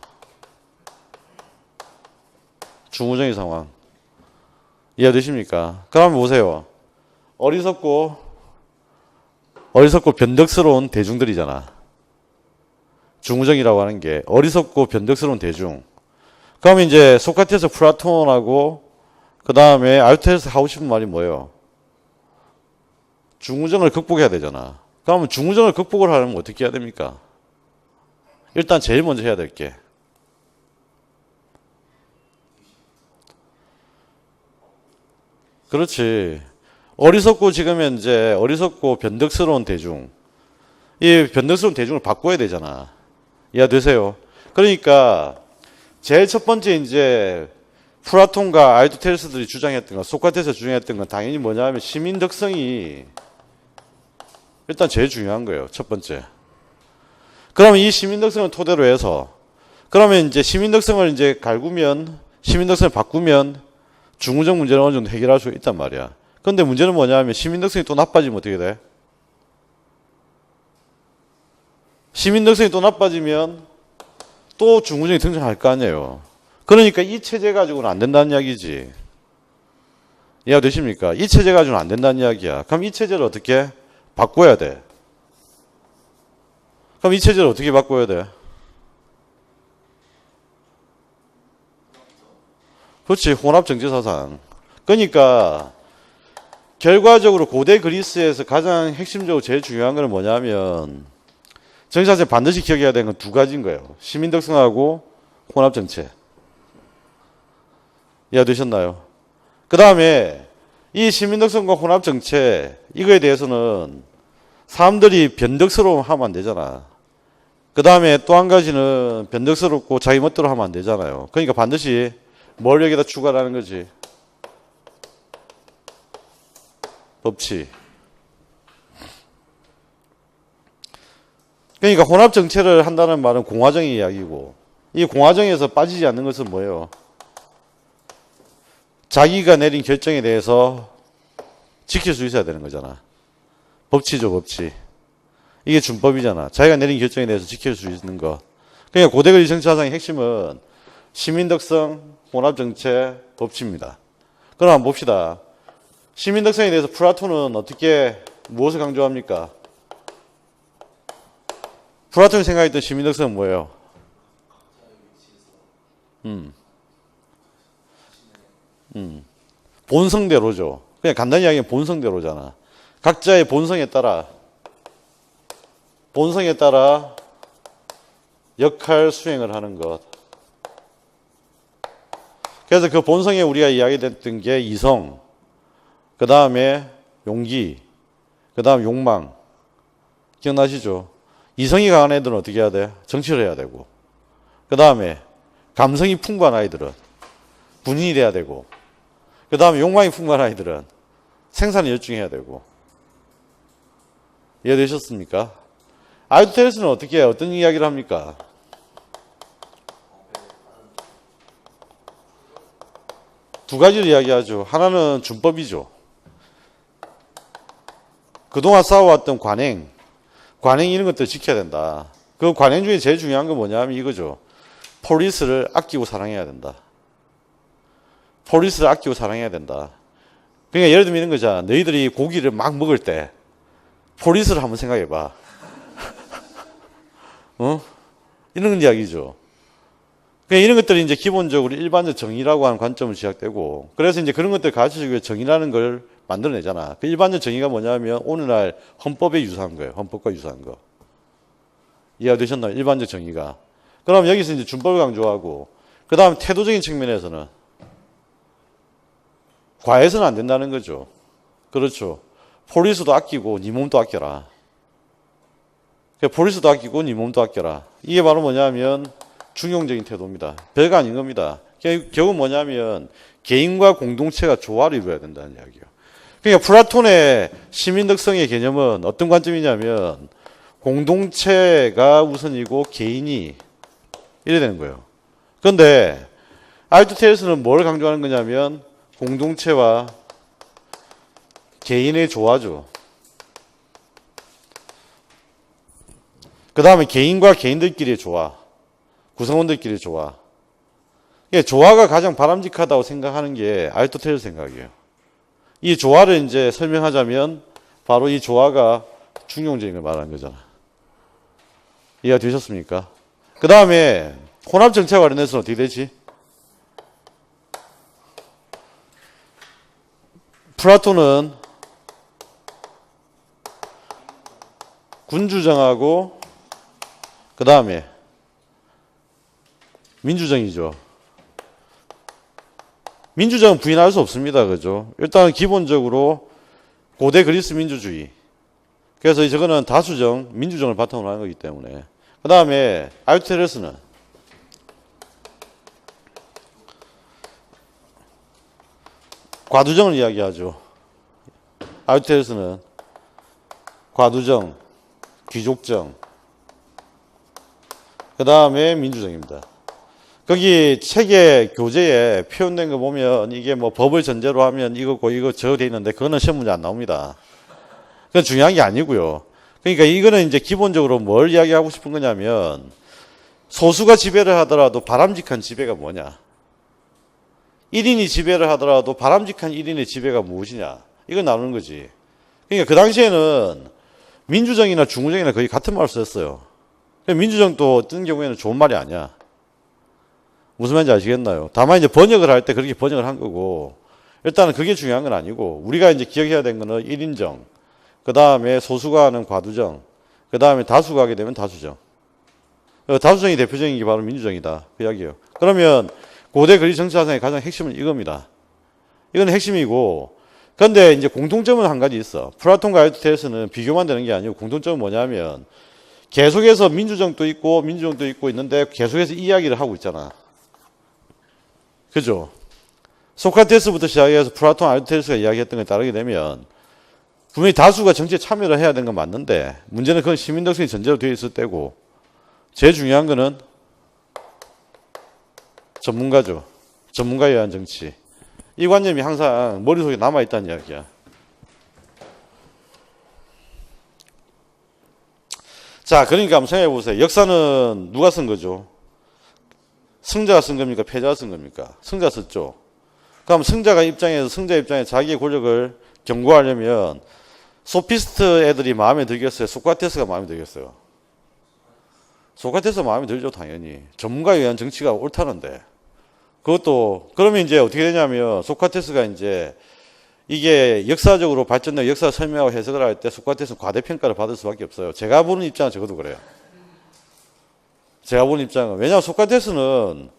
중후정의 상황. 이해되십니까? 그러면 보세요. 어리석고 변덕스러운 대중들이잖아. 중후정이라고 하는 게 어리석고 변덕스러운 대중. 그러면 이제 소크라테스, 플라톤하고 그 다음에 아리스토텔레스 하고 싶은 말이 뭐예요? 중후정을 극복해야 되잖아. 그러면 중후정을 극복을 하려면 어떻게 해야 됩니까? 일단 제일 먼저 해야 될 게 그렇지. 어리석고 지금 현재 어리석고 변덕스러운 대중. 이 변덕스러운 대중을 바꿔야 되잖아. 이해되세요? 그러니까 제일 첫 번째 이제 플라톤과 아리스토텔레스들이 주장했던 건, 소크라테스가 주장했던 건 당연히 뭐냐면 시민 덕성이 일단 제일 중요한 거예요. 첫 번째. 그러면 이 시민 덕성을 토대로 해서 그러면 이제 시민 덕성을 이제 갈구면 시민 덕성을 바꾸면 중후정 문제를 어느 정도 해결할 수 있단 말이야. 그런데 문제는 뭐냐면 시민 덕성이 또 나빠지면 어떻게 돼? 시민 덕성이 또 나빠지면 또 중후정이 등장할 거 아니에요. 그러니까 이 체제 가지고는 안 된다는 이야기지. 이해가 되십니까? 이 체제 가지고는 안 된다는 이야기야. 그럼 이 체제를 어떻게 바꿔야 돼? 그럼 이 체제를 어떻게 바꿔야 돼? 그렇지. 혼합정치사상. 그러니까 결과적으로 고대 그리스에서 가장 핵심적으로 제일 중요한 건 뭐냐면 정치사상에 반드시 기억해야 되는 건 두 가지인 거예요. 시민덕성하고 혼합정체. 이해되셨나요? 그 다음에 이 시민덕성과 혼합정체 이거에 대해서는 사람들이 변덕스러움 하면 안 되잖아. 그 다음에 또 한 가지는 변덕스럽고 자기 멋대로 하면 안 되잖아요. 그러니까 반드시 뭘 여기다 추가를 하는 거지? 법치. 그러니까 혼합 정체를 한다는 말은 공화정의 이야기고, 이 공화정에서 빠지지 않는 것은 뭐예요? 자기가 내린 결정에 대해서 지킬 수 있어야 되는 거잖아. 법치죠, 법치. 이게 준법이잖아. 자기가 내린 결정에 대해서 지킬 수 있는 것. 그러니까 고대거리 정치화상의 핵심은 시민덕성, 혼합정체, 법치입니다. 그럼 한번 봅시다. 시민덕성에 대해서 플라톤은 어떻게, 무엇을 강조합니까? 플라톤이 생각했던 시민덕성은 뭐예요? 본성대로죠. 그냥 간단히 이야기하면 본성대로잖아. 각자의 본성에 따라 역할 수행을 하는 것. 그래서 그 본성에 우리가 이야기했던 게 이성, 그 다음에 용기, 그 다음 욕망. 기억나시죠? 이성이 강한 애들은 어떻게 해야 돼? 정치를 해야 되고, 그 다음에 감성이 풍부한 아이들은 군인이 돼야 되고, 그 다음에 욕망이 풍부한 아이들은 생산에 열중해야 되고. 이해되셨습니까? 아리스토텔레스는 어떻게 해요? 어떤 이야기를 합니까? 두 가지를 이야기하죠. 하나는 준법이죠. 그동안 쌓아왔던 관행 이런 것들 지켜야 된다. 그 관행 중에 제일 중요한 건 뭐냐면 이거죠. 폴리스를 아끼고 사랑해야 된다. 폴리스를 아끼고 사랑해야 된다. 그러니까 예를 들면 이런 거잖아. 너희들이 고기를 막 먹을 때 폴리스를 한번 생각해봐. 이런 이야기죠. 그러니까 이런 것들이 이제 기본적으로 일반적 정의라고 하는 관점을 시작되고, 그래서 이제 그런 것들 가르쳐주기 위해 정의라는 걸 만들어내잖아. 그 일반적 정의가 뭐냐면 오늘날 헌법에 유사한 거예요. 헌법과 유사한 거. 이해가 되셨나요? 일반적 정의가. 그럼 여기서 이제 준법을 강조하고, 그 다음 태도적인 측면에서는 과해서는 안 된다는 거죠. 그렇죠. 폴리스도 아끼고 네 몸도 아껴라. 폴리스도 아끼고 네 몸도 아껴라. 이게 바로 뭐냐면 중용적인 태도입니다. 별거 아닌 겁니다. 결국 뭐냐면 개인과 공동체가 조화를 이루어야 된다는 이야기예요. 그러니까 플라톤의 시민덕성의 개념은 어떤 관점이냐면 공동체가 우선이고 개인이 이래 되는 거예요. 그런데 아리스토텔레스는 뭘 강조하는 거냐면 공동체와 개인의 조화죠. 그 다음에 개인과 개인들끼리의 조화, 구성원들끼리의 조화. 조화가 가장 바람직하다고 생각하는 게 아리스토텔레스 생각이에요. 이 조화를 이제 설명하자면 바로 이 조화가 중용적인 걸 말하는 거잖아. 이해가 되셨습니까? 그 다음에 혼합정체와 관련해서는 어떻게 되지? 플라톤은 군주정하고 그 다음에 민주정이죠. 민주정은 부인할 수 없습니다. 그죠? 일단 기본적으로 고대 그리스 민주주의. 그래서 저거는 다수정, 민주정을 바탕으로 하는 거기 때문에. 그 다음에 아리스토텔레스는 과두정을 이야기하죠. 아리스토텔레스는 과두정, 귀족정, 그 다음에 민주정입니다. 거기 책의 교재에 표현된 거 보면 이게 뭐 법을 전제로 하면 이거고 이거 저거 돼 있는데 그거는 시험 문제 안 나옵니다. 그건 중요한 게 아니고요. 그러니까 이거는 이제 기본적으로 뭘 이야기하고 싶은 거냐면 소수가 지배를 하더라도 바람직한 지배가 뭐냐. 1인이 지배를 하더라도 바람직한 1인의 지배가 무엇이냐. 이걸 나누는 거지. 그러니까 그 당시에는 민주정이나 중우정이나 거의 같은 말을 썼어요. 민주정도 어떤 경우에는 좋은 말이 아니야. 무슨 말인지 아시겠나요? 다만 이제 번역을 할 때 그렇게 번역을 한 거고, 일단은 그게 중요한 건 아니고, 우리가 이제 기억해야 되는 거는 1인정, 그 다음에 소수가 하는 과두정, 그 다음에 다수가 하게 되면 다수정. 다수정이 대표적인 게 바로 민주정이다. 그 이야기예요. 그러면 고대 그리스 정치화상의 가장 핵심은 이겁니다. 이건 핵심이고, 그런데 이제 공통점은 한 가지 있어. 플라톤과 아리스토텔레스는 비교만 되는 게 아니고 공통점은 뭐냐면 계속해서 민주정도 있고 있는데 계속해서 이야기를 하고 있잖아. 그죠? 소크라테스부터 시작해서 플라톤, 아리스토텔레스가 이야기했던 게 따르게 되면 분명히 다수가 정치에 참여를 해야 되는 건 맞는데 문제는 그건 시민덕성이 전제로 되어 있을 때고 제일 중요한 거는 전문가죠. 전문가에 의한 정치. 이 관념이 항상 머릿속에 남아있다는 이야기야. 자, 그러니까 한번 생각해 보세요. 역사는 누가 쓴 거죠? 승자가 쓴 겁니까? 패자가 쓴 겁니까? 승자 썼죠. 그럼 승자 입장에 자기의 권력을 경고하려면 소피스트 애들이 마음에 들겠어요? 소크라테스가 마음에 들겠어요? 소크라테스가 마음에 들죠, 당연히. 전문가에 의한 정치가 옳다는데. 그것도, 그러면 이제 어떻게 되냐면, 소크라테스가 이제, 이게 역사적으로 발전된 역사 설명하고 해석을 할 때 소크라테스는 과대평가를 받을 수밖에 없어요. 제가 보는 입장은 적어도 그래요. 제가 보는 입장은. 왜냐하면 소크라테스는,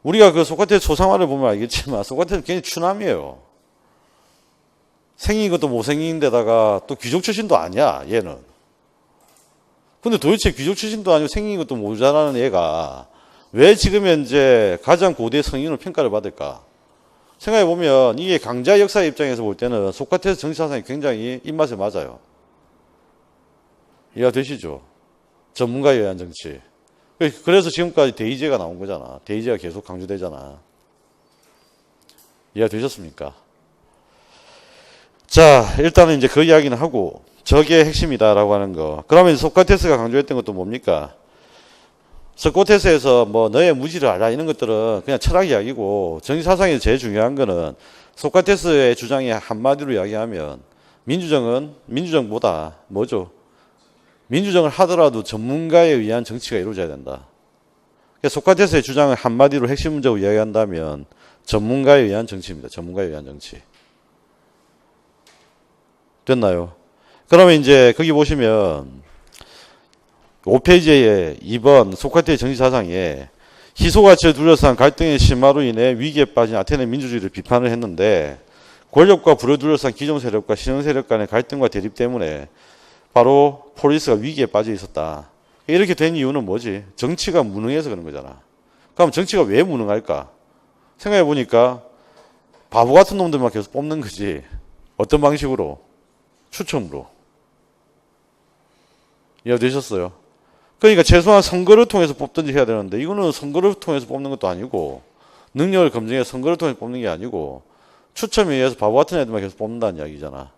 우리가 그 소크라테스 초상화를 보면 알겠지만, 소크라테스는 굉장히 추남이에요. 생긴 것도 못생긴 데다가 또 귀족 출신도 아니야, 얘는. 근데 도대체 귀족 출신도 아니고 생긴 것도 모자라는 얘가 왜 지금 현재 가장 고대 성인으로 평가를 받을까? 생각해보면 이게 강자 역사의 입장에서 볼 때는 소크라테스 정치사상이 굉장히 입맛에 맞아요. 이해가 되시죠? 전문가에 의한 정치. 그래서 지금까지 대의제가 나온 거잖아. 대의제가 계속 강조되잖아. 이해가 되셨습니까? 자, 일단은 이제 그 이야기는 하고 저게 핵심이다라고 하는 거. 그러면 소크라테스가 강조했던 것도 뭡니까? 소크라테스에서 뭐 너의 무지를 알라 이런 것들은 그냥 철학 이야기고 정치사상에서 제일 중요한 거는 소크라테스의 주장에 한마디로 이야기하면 민주정보다 뭐죠? 민주정을 하더라도 전문가에 의한 정치가 이루어져야 된다. 소크라테스의 주장을 한마디로 핵심 문제로 이야기한다면 전문가에 의한 정치입니다. 전문가에 의한 정치. 됐나요? 그러면 이제 거기 보시면 5페이지에 2번 소크라테스 정치사상에 희소가치에 둘러싼 갈등의 심화로 인해 위기에 빠진 아테네 민주주의를 비판을 했는데 권력과 불을 둘러싼 기존 세력과 신흥 세력 간의 갈등과 대립 때문에 바로 폴리스가 위기에 빠져 있었다. 이렇게 된 이유는 뭐지? 정치가 무능해서 그런 거잖아. 그럼 정치가 왜 무능할까? 생각해 보니까 바보 같은 놈들만 계속 뽑는 거지. 어떤 방식으로? 추첨으로. 이해되셨어요? 그러니까 최소한 선거를 통해서 뽑든지 해야 되는데 이거는 선거를 통해서 뽑는 것도 아니고 능력을 검증해서 선거를 통해서 뽑는 게 아니고 추첨에 의해서 바보 같은 애들만 계속 뽑는다는 이야기잖아.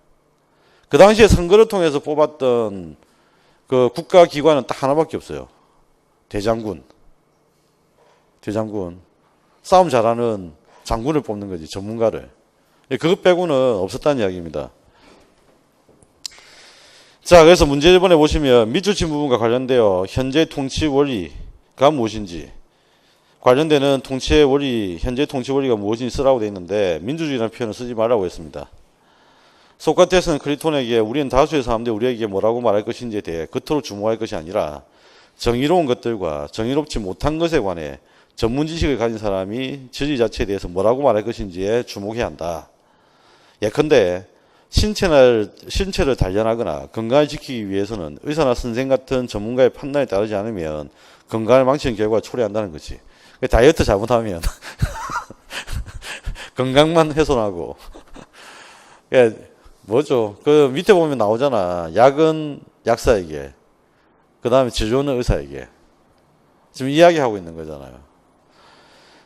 그 당시에 선거를 통해서 뽑았던 그 국가기관은 딱 하나밖에 없어요. 대장군. 싸움 잘하는 장군을 뽑는 거지, 전문가를. 그것 빼고는 없었다는 이야기입니다. 자, 그래서 문제 1번에 보시면 밑줄 친 부분과 관련되어 현재 통치 원리가 무엇인지 관련되는 통치의 원리, 현재 통치 원리가 무엇인지 쓰라고 되어 있는데 민주주의라는 표현을 쓰지 말라고 했습니다. 소크라테스는 크리톤에게 우리는 다수의 사람들이 우리에게 뭐라고 말할 것인지에 대해 그토록 주목할 것이 아니라 정의로운 것들과 정의롭지 못한 것에 관해 전문 지식을 가진 사람이 진리 자체에 대해서 뭐라고 말할 것인지에 주목해야 한다. 예컨대 신체를 단련하거나 건강을 지키기 위해서는 의사나 선생 같은 전문가의 판단에 따르지 않으면 건강을 망치는 결과가 초래한다는 거지. 다이어트 잘못하면 건강만 훼손하고. 뭐죠? 그 밑에 보면 나오잖아. 약은 약사에게, 그 다음에 제조는 의사에게. 지금 이야기하고 있는 거잖아요.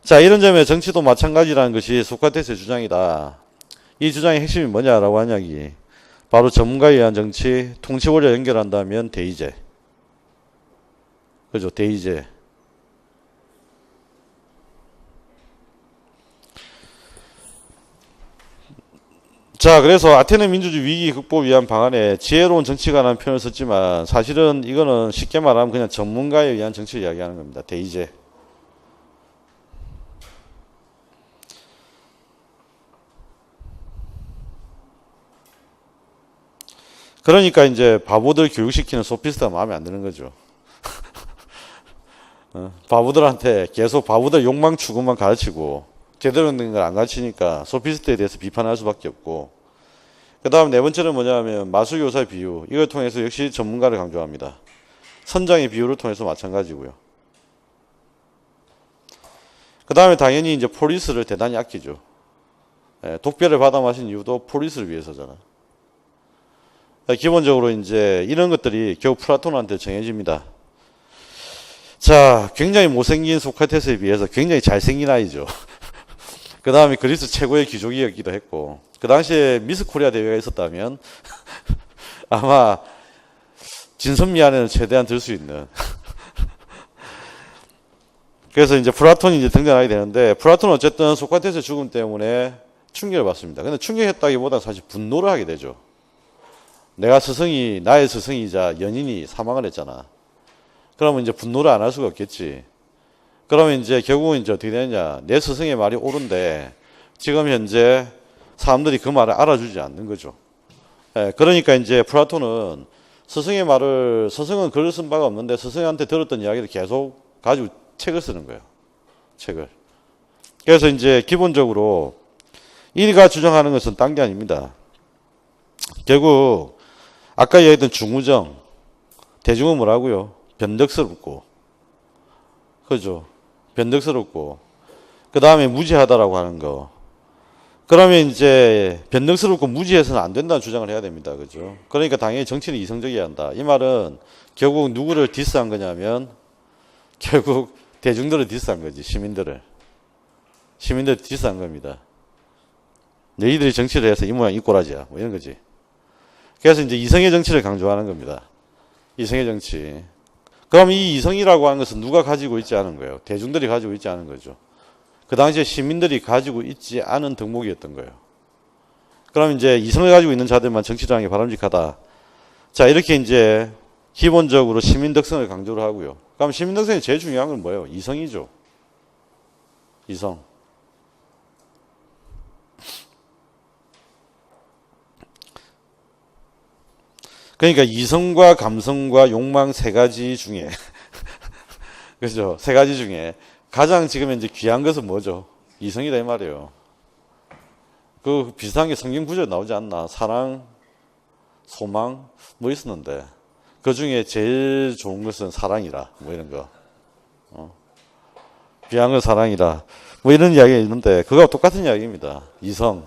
자, 이런 점에 정치도 마찬가지라는 것이 소크라테스의 주장이다. 이 주장의 핵심이 뭐냐라고 하는 이야기. 바로 전문가에 의한 정치, 통치 원리와 연결한다면 대의제. 그죠? 대의제. 자, 그래서 아테네 민주주의 위기 극복 위한 방안에 지혜로운 정치가라는 표현을 썼지만 사실은 이거는 쉽게 말하면 그냥 전문가에 의한 정치를 이야기하는 겁니다. 대의제. 그러니까 이제 바보들 교육시키는 소피스트가 마음에 안 드는 거죠. 바보들한테 계속 바보들 욕망 추구만 가르치고 제대로 된 걸 안 가르치니까 소피스트에 대해서 비판할 수밖에 없고, 그 다음 네 번째는 뭐냐면 마술교사의 비유. 이걸 통해서 역시 전문가를 강조합니다. 선장의 비유를 통해서 마찬가지고요. 그 다음에 당연히 이제 포리스를 대단히 아끼죠. 예, 독배를 받아 마신 이유도 포리스를 위해서잖아. 기본적으로 이제 이런 것들이 겨우 플라톤한테 정해집니다. 자, 굉장히 못생긴 소크라테스에 비해서 굉장히 잘생긴 아이죠. 그 다음에 그리스 최고의 귀족이었기도 했고, 그 당시에 미스 코리아 대회가 있었다면 아마 진선미 안에는 최대한 들 수 있는. 그래서 이제 플라톤이 이제 등장하게 되는데, 플라톤은 어쨌든 소크라테스의 죽음 때문에 충격을 받습니다. 근데 충격했다기보다 사실 분노를 하게 되죠. 나의 스승이자 연인이 사망을 했잖아. 그러면 이제 분노를 안 할 수가 없겠지. 그러면 이제 결국은 이제 어떻게 되느냐. 내 스승의 말이 옳은데 지금 현재 사람들이 그 말을 알아주지 않는 거죠. 예, 그러니까 이제 플라톤은 스승은 글을 쓴 바가 없는데 스승한테 들었던 이야기를 계속 가지고 책을 쓰는 거예요. 책을. 그래서 이제 기본적으로 이가 주장하는 것은 딴 게 아닙니다. 결국 아까 얘기했던 중우정, 대중은 뭐라고요? 변덕스럽고, 그죠? 변덕스럽고, 그 다음에 무지하다라고 하는 거. 그러면 이제 변덕스럽고 무지해서는 안 된다는 주장을 해야 됩니다. 그죠? 그러니까 당연히 정치는 이성적이어야 한다. 이 말은 결국 누구를 디스한 거냐면 결국 대중들을 디스한 거지. 시민들을 디스한 겁니다. 너희들이 정치를 해서 이 모양 이 꼴하지야. 뭐 이런 거지. 그래서 이제 이성의 정치를 강조하는 겁니다. 이성의 정치. 그럼 이 이성이라고 하는 것은 누가 가지고 있지 않은 거예요? 대중들이 가지고 있지 않은 거죠. 그 당시에 시민들이 가지고 있지 않은 덕목이었던 거예요. 그럼 이제 이성을 가지고 있는 자들만 정치를 하는 게 바람직하다. 자, 이렇게 이제 기본적으로 시민 덕성을 강조를 하고요. 그럼 시민 덕성이 제일 중요한 건 뭐예요? 이성이죠. 이성. 그러니까 이성과 감성과 욕망 세 가지 중에 그렇죠? 세 가지 중에 가장 지금 이제 귀한 것은 뭐죠? 이성이다 이 말이에요. 그 비슷한 게 성경 구절 나오지 않나? 사랑, 소망 뭐 있었는데 그 중에 제일 좋은 것은 사랑이라 뭐 이런 거. 귀한 건 사랑이라 뭐 이런 이야기가 있는데 그거와 똑같은 이야기입니다. 이성.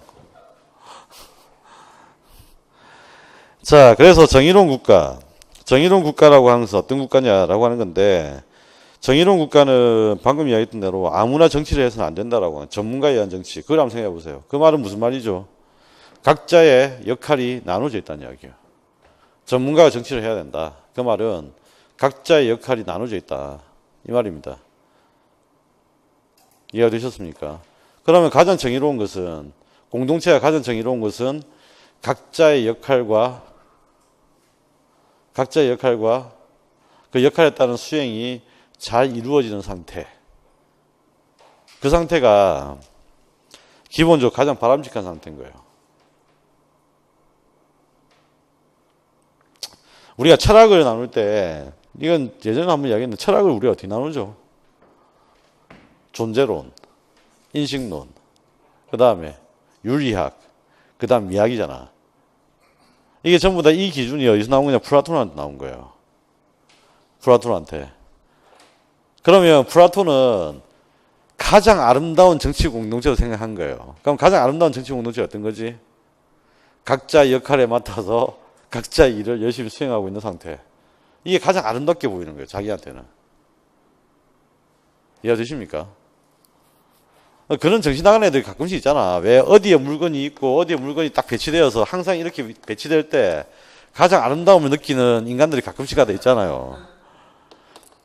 자, 그래서 정의로운 국가라고 하는 것은 어떤 국가냐라고 하는 건데, 정의로운 국가는 방금 이야기했던 대로 아무나 정치를 해서는 안 된다라고 하는 전문가에 의한 정치. 그걸 한번 생각해 보세요. 그 말은 무슨 말이죠? 각자의 역할이 나눠져 있다는 이야기예요. 전문가가 정치를 해야 된다. 그 말은 각자의 역할이 나눠져 있다. 이 말입니다. 이해가 되셨습니까? 그러면 가장 정의로운 것은, 공동체가 가장 정의로운 것은 각자의 역할과 그 역할에 따른 수행이 잘 이루어지는 상태. 그 상태가 기본적으로 가장 바람직한 상태인 거예요. 우리가 철학을 나눌 때, 이건 예전에 한번 이야기했는데, 철학을 우리가 어떻게 나누죠? 존재론, 인식론, 그 다음에 윤리학, 그 다음 미학이잖아. 이게 전부 다 이 기준이 어디서 나온 거냐? 플라톤한테 나온 거예요. 플라톤한테. 그러면 플라톤은 가장 아름다운 정치 공동체로 생각한 거예요. 그럼 가장 아름다운 정치 공동체가 어떤 거지? 각자 역할에 맡아서 각자 일을 열심히 수행하고 있는 상태. 이게 가장 아름답게 보이는 거예요. 자기한테는. 이해가 되십니까? 그런 정신 나간 애들이 가끔씩 있잖아. 왜 어디에 물건이 있고 어디에 물건이 딱 배치되어서 항상 이렇게 배치될 때 가장 아름다움을 느끼는 인간들이 가끔씩 가다 있잖아요.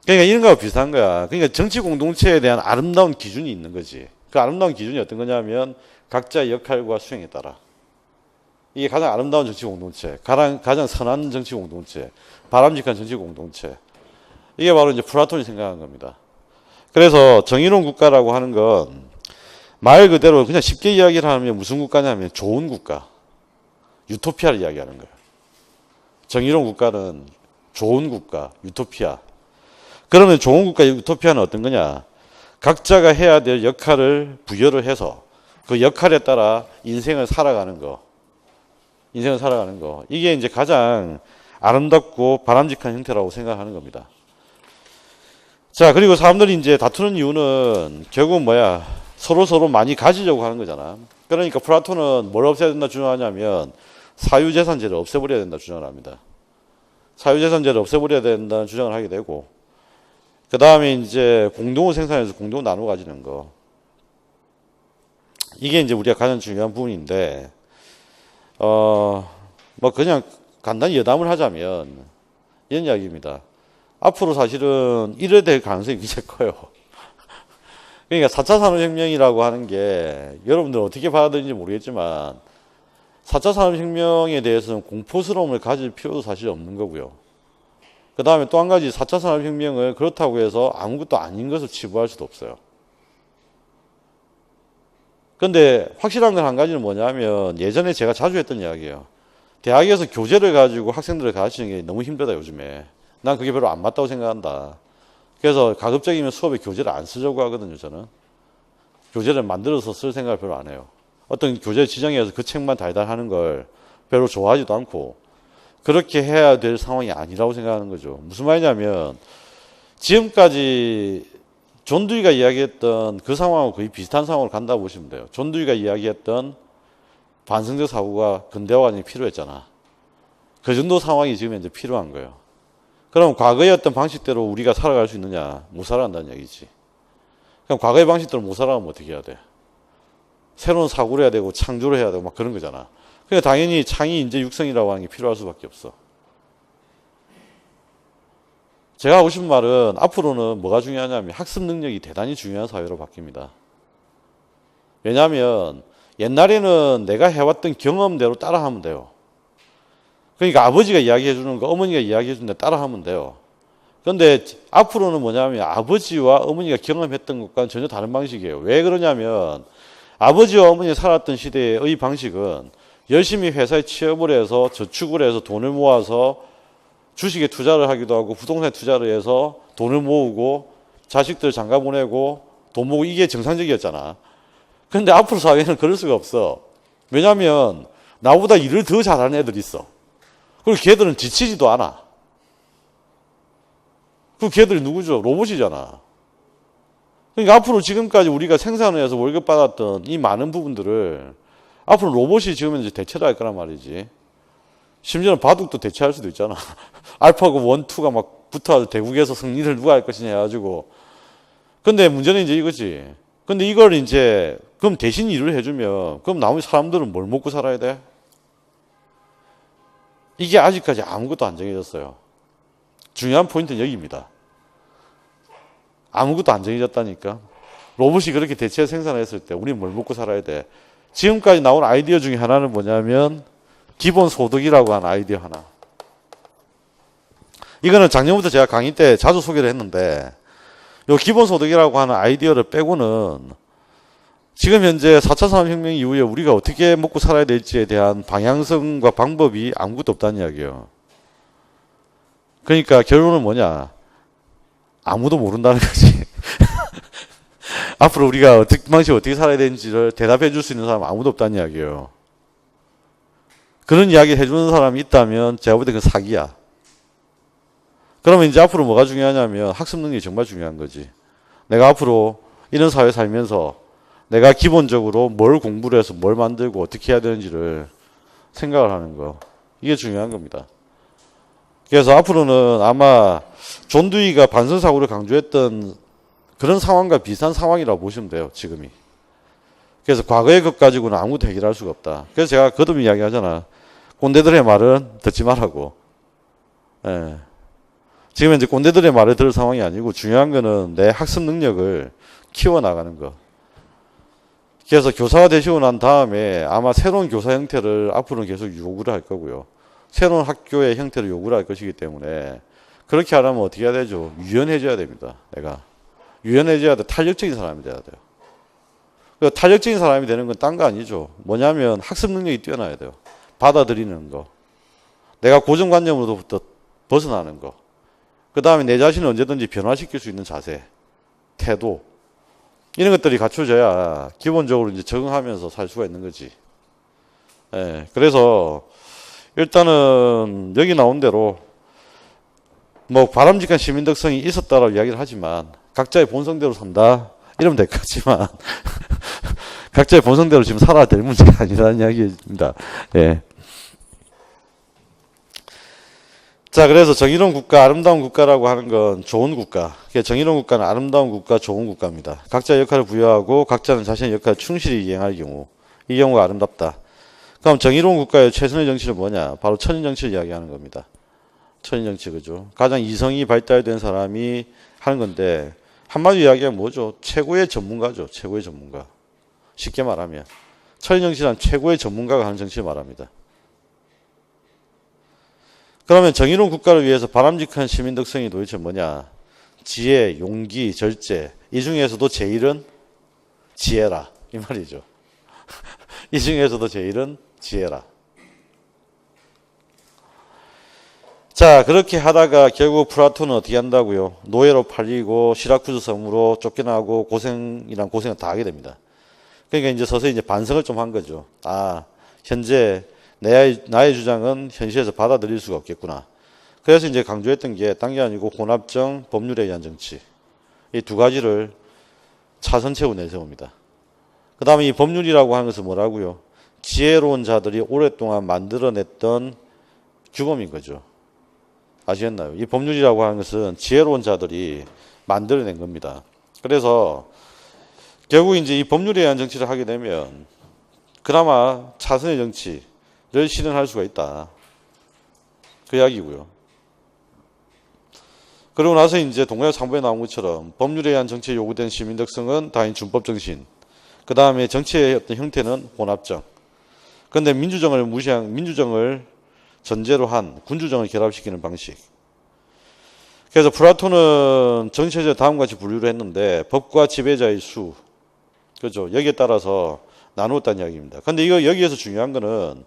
그러니까 이런 거와 비슷한 거야. 그러니까 정치 공동체에 대한 아름다운 기준이 있는 거지. 그 아름다운 기준이 어떤 거냐면 각자의 역할과 수행에 따라. 이게 가장 아름다운 정치 공동체, 가장 선한 정치 공동체, 바람직한 정치 공동체. 이게 바로 이제 플라톤이 생각한 겁니다. 그래서 정의로운 국가라고 하는 건 말 그대로 그냥 쉽게 이야기를 하면 무슨 국가냐면 좋은 국가, 유토피아를 이야기하는 거예요. 정의로운 국가는 좋은 국가, 유토피아. 그러면 좋은 국가, 유토피아는 어떤 거냐? 각자가 해야 될 역할을 부여를 해서 그 역할에 따라 인생을 살아가는 거. 이게 이제 가장 아름답고 바람직한 형태라고 생각하는 겁니다. 자, 그리고 사람들이 이제 다투는 이유는 결국 뭐야? 서로 많이 가지려고 하는 거잖아. 그러니까 플라톤은 뭘 없애야 된다 주장하냐면 사유재산제를 없애버려야 된다 주장을 합니다. 사유재산제를 없애버려야 된다는 주장을 하게 되고, 그 다음에 이제 공동을 생산해서 공동을 나눠 가지는 거. 이게 이제 우리가 가장 중요한 부분인데, 뭐 그냥 간단히 여담을 하자면 이런 이야기입니다. 앞으로 사실은 이래 될 가능성이 굉장히 커요. 그러니까 4차 산업혁명이라고 하는 게 여러분들 어떻게 받아들이는지 모르겠지만 4차 산업혁명에 대해서는 공포스러움을 가질 필요도 사실 없는 거고요. 그 다음에 또 한 가지 4차 산업혁명을 그렇다고 해서 아무것도 아닌 것을 치부할 수도 없어요. 근데 확실한 건 한 가지는 뭐냐면 예전에 제가 자주 했던 이야기예요. 대학에서 교재를 가지고 학생들을 가르치는 게 너무 힘들다 요즘에. 난 그게 별로 안 맞다고 생각한다. 그래서 가급적이면 수업에 교재를 안 쓰려고 하거든요, 저는. 교재를 만들어서 쓸 생각을 별로 안 해요. 어떤 교재 지정해서 그 책만 달달 하는 걸 별로 좋아하지도 않고 그렇게 해야 될 상황이 아니라고 생각하는 거죠. 무슨 말이냐면 지금까지 존 두이가 이야기했던 그 상황하고 거의 비슷한 상황으로 간다고 보시면 돼요. 존 두이가 이야기했던 반성적 사고가 근대화 과정이 필요했잖아. 그 정도 상황이 지금 이제 필요한 거예요. 그럼 과거의 어떤 방식대로 우리가 살아갈 수 있느냐? 못 살아간다는 얘기지. 그럼 과거의 방식대로 못 살아가면 어떻게 해야 돼? 새로운 사고를 해야 되고 창조를 해야 되고 막 그런 거잖아. 그러니까 당연히 창의 인재 육성이라고 하는 게 필요할 수밖에 없어. 제가 하고 싶은 말은 앞으로는 뭐가 중요하냐면 학습 능력이 대단히 중요한 사회로 바뀝니다. 왜냐하면 옛날에는 내가 해왔던 경험대로 따라하면 돼요. 그러니까 아버지가 이야기해 주는 거, 어머니가 이야기해 주는 데 따라하면 돼요. 그런데 앞으로는 뭐냐면 아버지와 어머니가 경험했던 것과는 전혀 다른 방식이에요. 왜 그러냐면 아버지와 어머니가 살았던 시대의 방식은 열심히 회사에 취업을 해서 저축을 해서 돈을 모아서 주식에 투자를 하기도 하고 부동산에 투자를 해서 돈을 모으고 자식들 장가 보내고 돈 모으고 이게 정상적이었잖아. 그런데 앞으로 사회는 그럴 수가 없어. 왜냐하면 나보다 일을 더 잘하는 애들이 있어. 그리고 걔들은 지치지도 않아. 그 걔들이 누구죠? 로봇이잖아. 그러니까 앞으로 지금까지 우리가 생산을 해서 월급 받았던 이 많은 부분들을 앞으로 로봇이 지금 이제 대체를 할 거란 말이지. 심지어는 바둑도 대체할 수도 있잖아. 알파고 1, 2가 막 붙어서 대국에서 승리를 누가 할 것이냐 해가지고. 근데 문제는 이제 이거지. 근데 이걸 이제 그럼 대신 일을 해주면 그럼 나머지 사람들은 뭘 먹고 살아야 돼? 이게 아직까지 아무것도 안 정해졌어요. 중요한 포인트는 여기입니다. 아무것도 안 정해졌다니까. 로봇이 그렇게 대체 생산했을 때 우리는 뭘 먹고 살아야 돼? 지금까지 나온 아이디어 중에 하나는 뭐냐면 기본소득이라고 하는 아이디어 하나. 이거는 작년부터 제가 강의 때 자주 소개를 했는데 이 기본소득이라고 하는 아이디어를 빼고는 지금 현재 4차 산업혁명 이후에 우리가 어떻게 먹고 살아야 될지에 대한 방향성과 방법이 아무것도 없다는 이야기예요. 그러니까 결론은 뭐냐? 아무도 모른다는 거지. 앞으로 우리가 어떻게 방식으로 어떻게 살아야 되는지를 대답해 줄 수 있는 사람은 아무도 없다는 이야기예요. 그런 이야기 해주는 사람이 있다면 제가 볼 때 그건 사기야. 그러면 이제 앞으로 뭐가 중요하냐면 학습 능력이 정말 중요한 거지. 내가 앞으로 이런 사회에 살면서 내가 기본적으로 뭘 공부를 해서 뭘 만들고 어떻게 해야 되는지를 생각을 하는 거. 이게 중요한 겁니다. 그래서 앞으로는 아마 존 두이가 반성사고를 강조했던 그런 상황과 비슷한 상황이라고 보시면 돼요. 지금이. 그래서 과거의 것 가지고는 아무것도 해결할 수가 없다. 그래서 제가 거듭 이야기하잖아. 꼰대들의 말은 듣지 말라고. 예. 지금 이제 꼰대들의 말을 들을 상황이 아니고 중요한 거는 내 학습 능력을 키워나가는 거. 그래서 교사가 되시고 난 다음에 아마 새로운 교사 형태를 앞으로는 계속 요구를 할 거고요. 새로운 학교의 형태를 요구를 할 것이기 때문에 그렇게 하려면 어떻게 해야 되죠? 유연해져야 됩니다. 내가. 유연해져야 돼. 탄력적인 사람이 돼야 돼요. 탄력적인 사람이 되는 건 딴 거 아니죠. 뭐냐면 학습 능력이 뛰어나야 돼요. 받아들이는 거. 내가 고정관념으로부터 벗어나는 거. 그 다음에 내 자신을 언제든지 변화시킬 수 있는 자세, 태도. 이런 것들이 갖춰져야 기본적으로 이제 적응하면서 살 수가 있는 거지. 예, 그래서 일단은 여기 나온 대로 뭐 바람직한 시민 덕성이 있었다라고 이야기를 하지만 각자의 본성대로 산다 이러면 될 것 같지만 각자의 본성대로 지금 살아야 될 문제가 아니라는 이야기입니다. 예. 자, 그래서 정의로운 국가, 아름다운 국가라고 하는 건 좋은 국가. 정의로운 국가는 아름다운 국가, 좋은 국가입니다. 각자의 역할을 부여하고 각자는 자신의 역할을 충실히 이행할 경우, 이 경우가 아름답다. 그럼 정의로운 국가의 최선의 정치는 뭐냐? 바로 천인 정치를 이야기하는 겁니다. 천인 정치, 그죠? 가장 이성이 발달된 사람이 하는 건데, 한마디로 이야기하면 뭐죠? 최고의 전문가죠. 최고의 전문가. 쉽게 말하면. 천인 정치란 최고의 전문가가 하는 정치를 말합니다. 그러면 정의로운 국가를 위해서 바람직한 시민 덕성이 도대체 뭐냐? 지혜, 용기, 절제. 이 중에서도 제일은 지혜라. 이 말이죠. 이 중에서도 제일은 지혜라. 자, 그렇게 하다가 결국 플라톤은 어떻게 한다고요? 노예로 팔리고 시라쿠스 섬으로 쫓겨나고 고생이란 고생을 다 하게 됩니다. 그러니까 이제 서서히 이제 반성을 좀 한 거죠. 아, 현재 나의 주장은 현실에서 받아들일 수가 없겠구나. 그래서 이제 강조했던 게 딴 게 아니고 혼합정, 법률에 의한 정치. 이 두 가지를 차선책으로 내세웁니다. 그 다음에 이 법률이라고 하는 것은 뭐라고요? 지혜로운 자들이 오랫동안 만들어냈던 규범인 거죠. 아시겠나요? 이 법률이라고 하는 것은 지혜로운 자들이 만들어낸 겁니다. 그래서 결국 이제 이 법률에 의한 정치를 하게 되면 그나마 차선의 정치를 실현할 수가 있다. 그 이야기고요. 그러고 나서 이제 동문회 3부에 나온 것처럼 법률에 의한 정치에 요구된 시민 덕성은 다인 준법 정신. 그 다음에 정치의 어떤 형태는 혼합정. 그런데 민주정을 전제로 한 군주정을 결합시키는 방식. 그래서 플라톤은 정치를 다음과 같이 분류를 했는데 법과 지배자의 수. 그죠? 여기에 따라서 나누었다는 이야기입니다. 근데 이거 여기에서 중요한 거는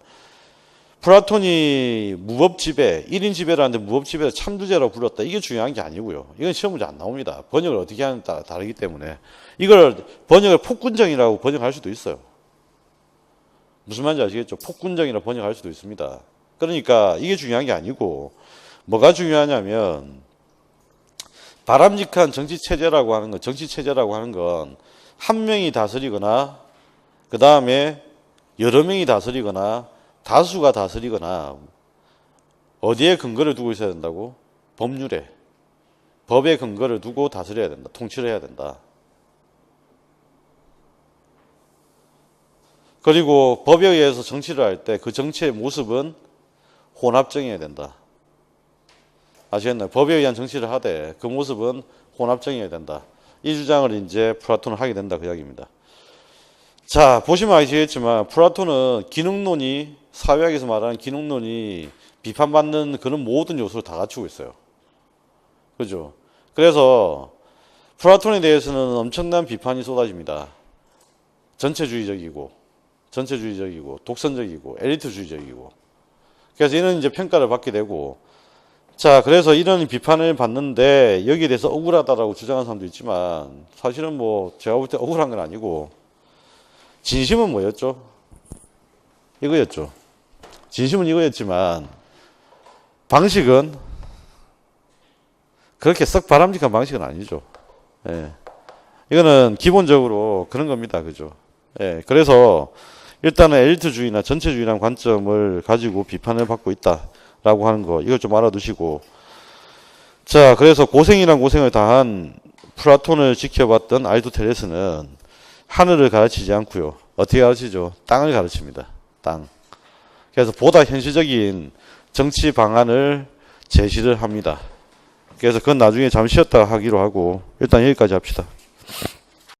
플라톤이 무법지배, 1인 지배라는데 무법지배를 참두제라고 불렀다. 이게 중요한 게 아니고요. 이건 시험 문제 안 나옵니다. 번역을 어떻게 하느냐에 따라 다르기 때문에. 이걸 번역을 폭군정이라고 번역할 수도 있어요. 무슨 말인지 아시겠죠? 폭군정이라고 번역할 수도 있습니다. 그러니까 이게 중요한 게 아니고 뭐가 중요하냐면 바람직한 정치체제라고 하는 건, 정치체제라고 하는 건 한 명이 다스리거나 그 다음에 여러 명이 다스리거나 다수가 다스리거나 어디에 근거를 두고 있어야 된다고? 법률에. 법에 근거를 두고 다스려야 된다. 통치를 해야 된다. 그리고 법에 의해서 정치를 할 때 그 정치의 모습은 혼합정이어야 된다. 아시겠나요? 법에 의한 정치를 하되 그 모습은 혼합정이어야 된다. 이 주장을 이제 플라톤은 하게 된다. 그 이야기입니다. 자, 보시면 아시겠지만 플라톤은 기능론이, 사회학에서 말하는 기능론이 비판받는 그런 모든 요소를 다 갖추고 있어요. 그죠? 그래서 플라톤에 대해서는 엄청난 비판이 쏟아집니다. 전체주의적이고 독선적이고 엘리트주의적이고. 그래서 이런 이제 평가를 받게 되고, 자, 그래서 이런 비판을 받는데 여기에 대해서 억울하다라고 주장하는 사람도 있지만 사실은 뭐 제가 볼 때 억울한 건 아니고 진심은 뭐였죠? 이거였죠. 진심은 이거였지만 방식은 그렇게 썩 바람직한 방식은 아니죠. 예. 이거는 기본적으로 그런 겁니다. 그죠? 예. 그래서 일단은 엘리트주의나 전체주의라는 관점을 가지고 비판을 받고 있다라고 하는 거, 이걸 좀 알아두시고. 자, 그래서 고생이란 고생을 다한 플라톤을 지켜봤던 아리스토텔레스는 하늘을 가르치지 않고요. 어떻게 가르치죠? 땅을 가르칩니다. 땅. 그래서 보다 현실적인 정치 방안을 제시를 합니다. 그래서 그건 나중에 잠시 쉬었다 하기로 하고 일단 여기까지 합시다.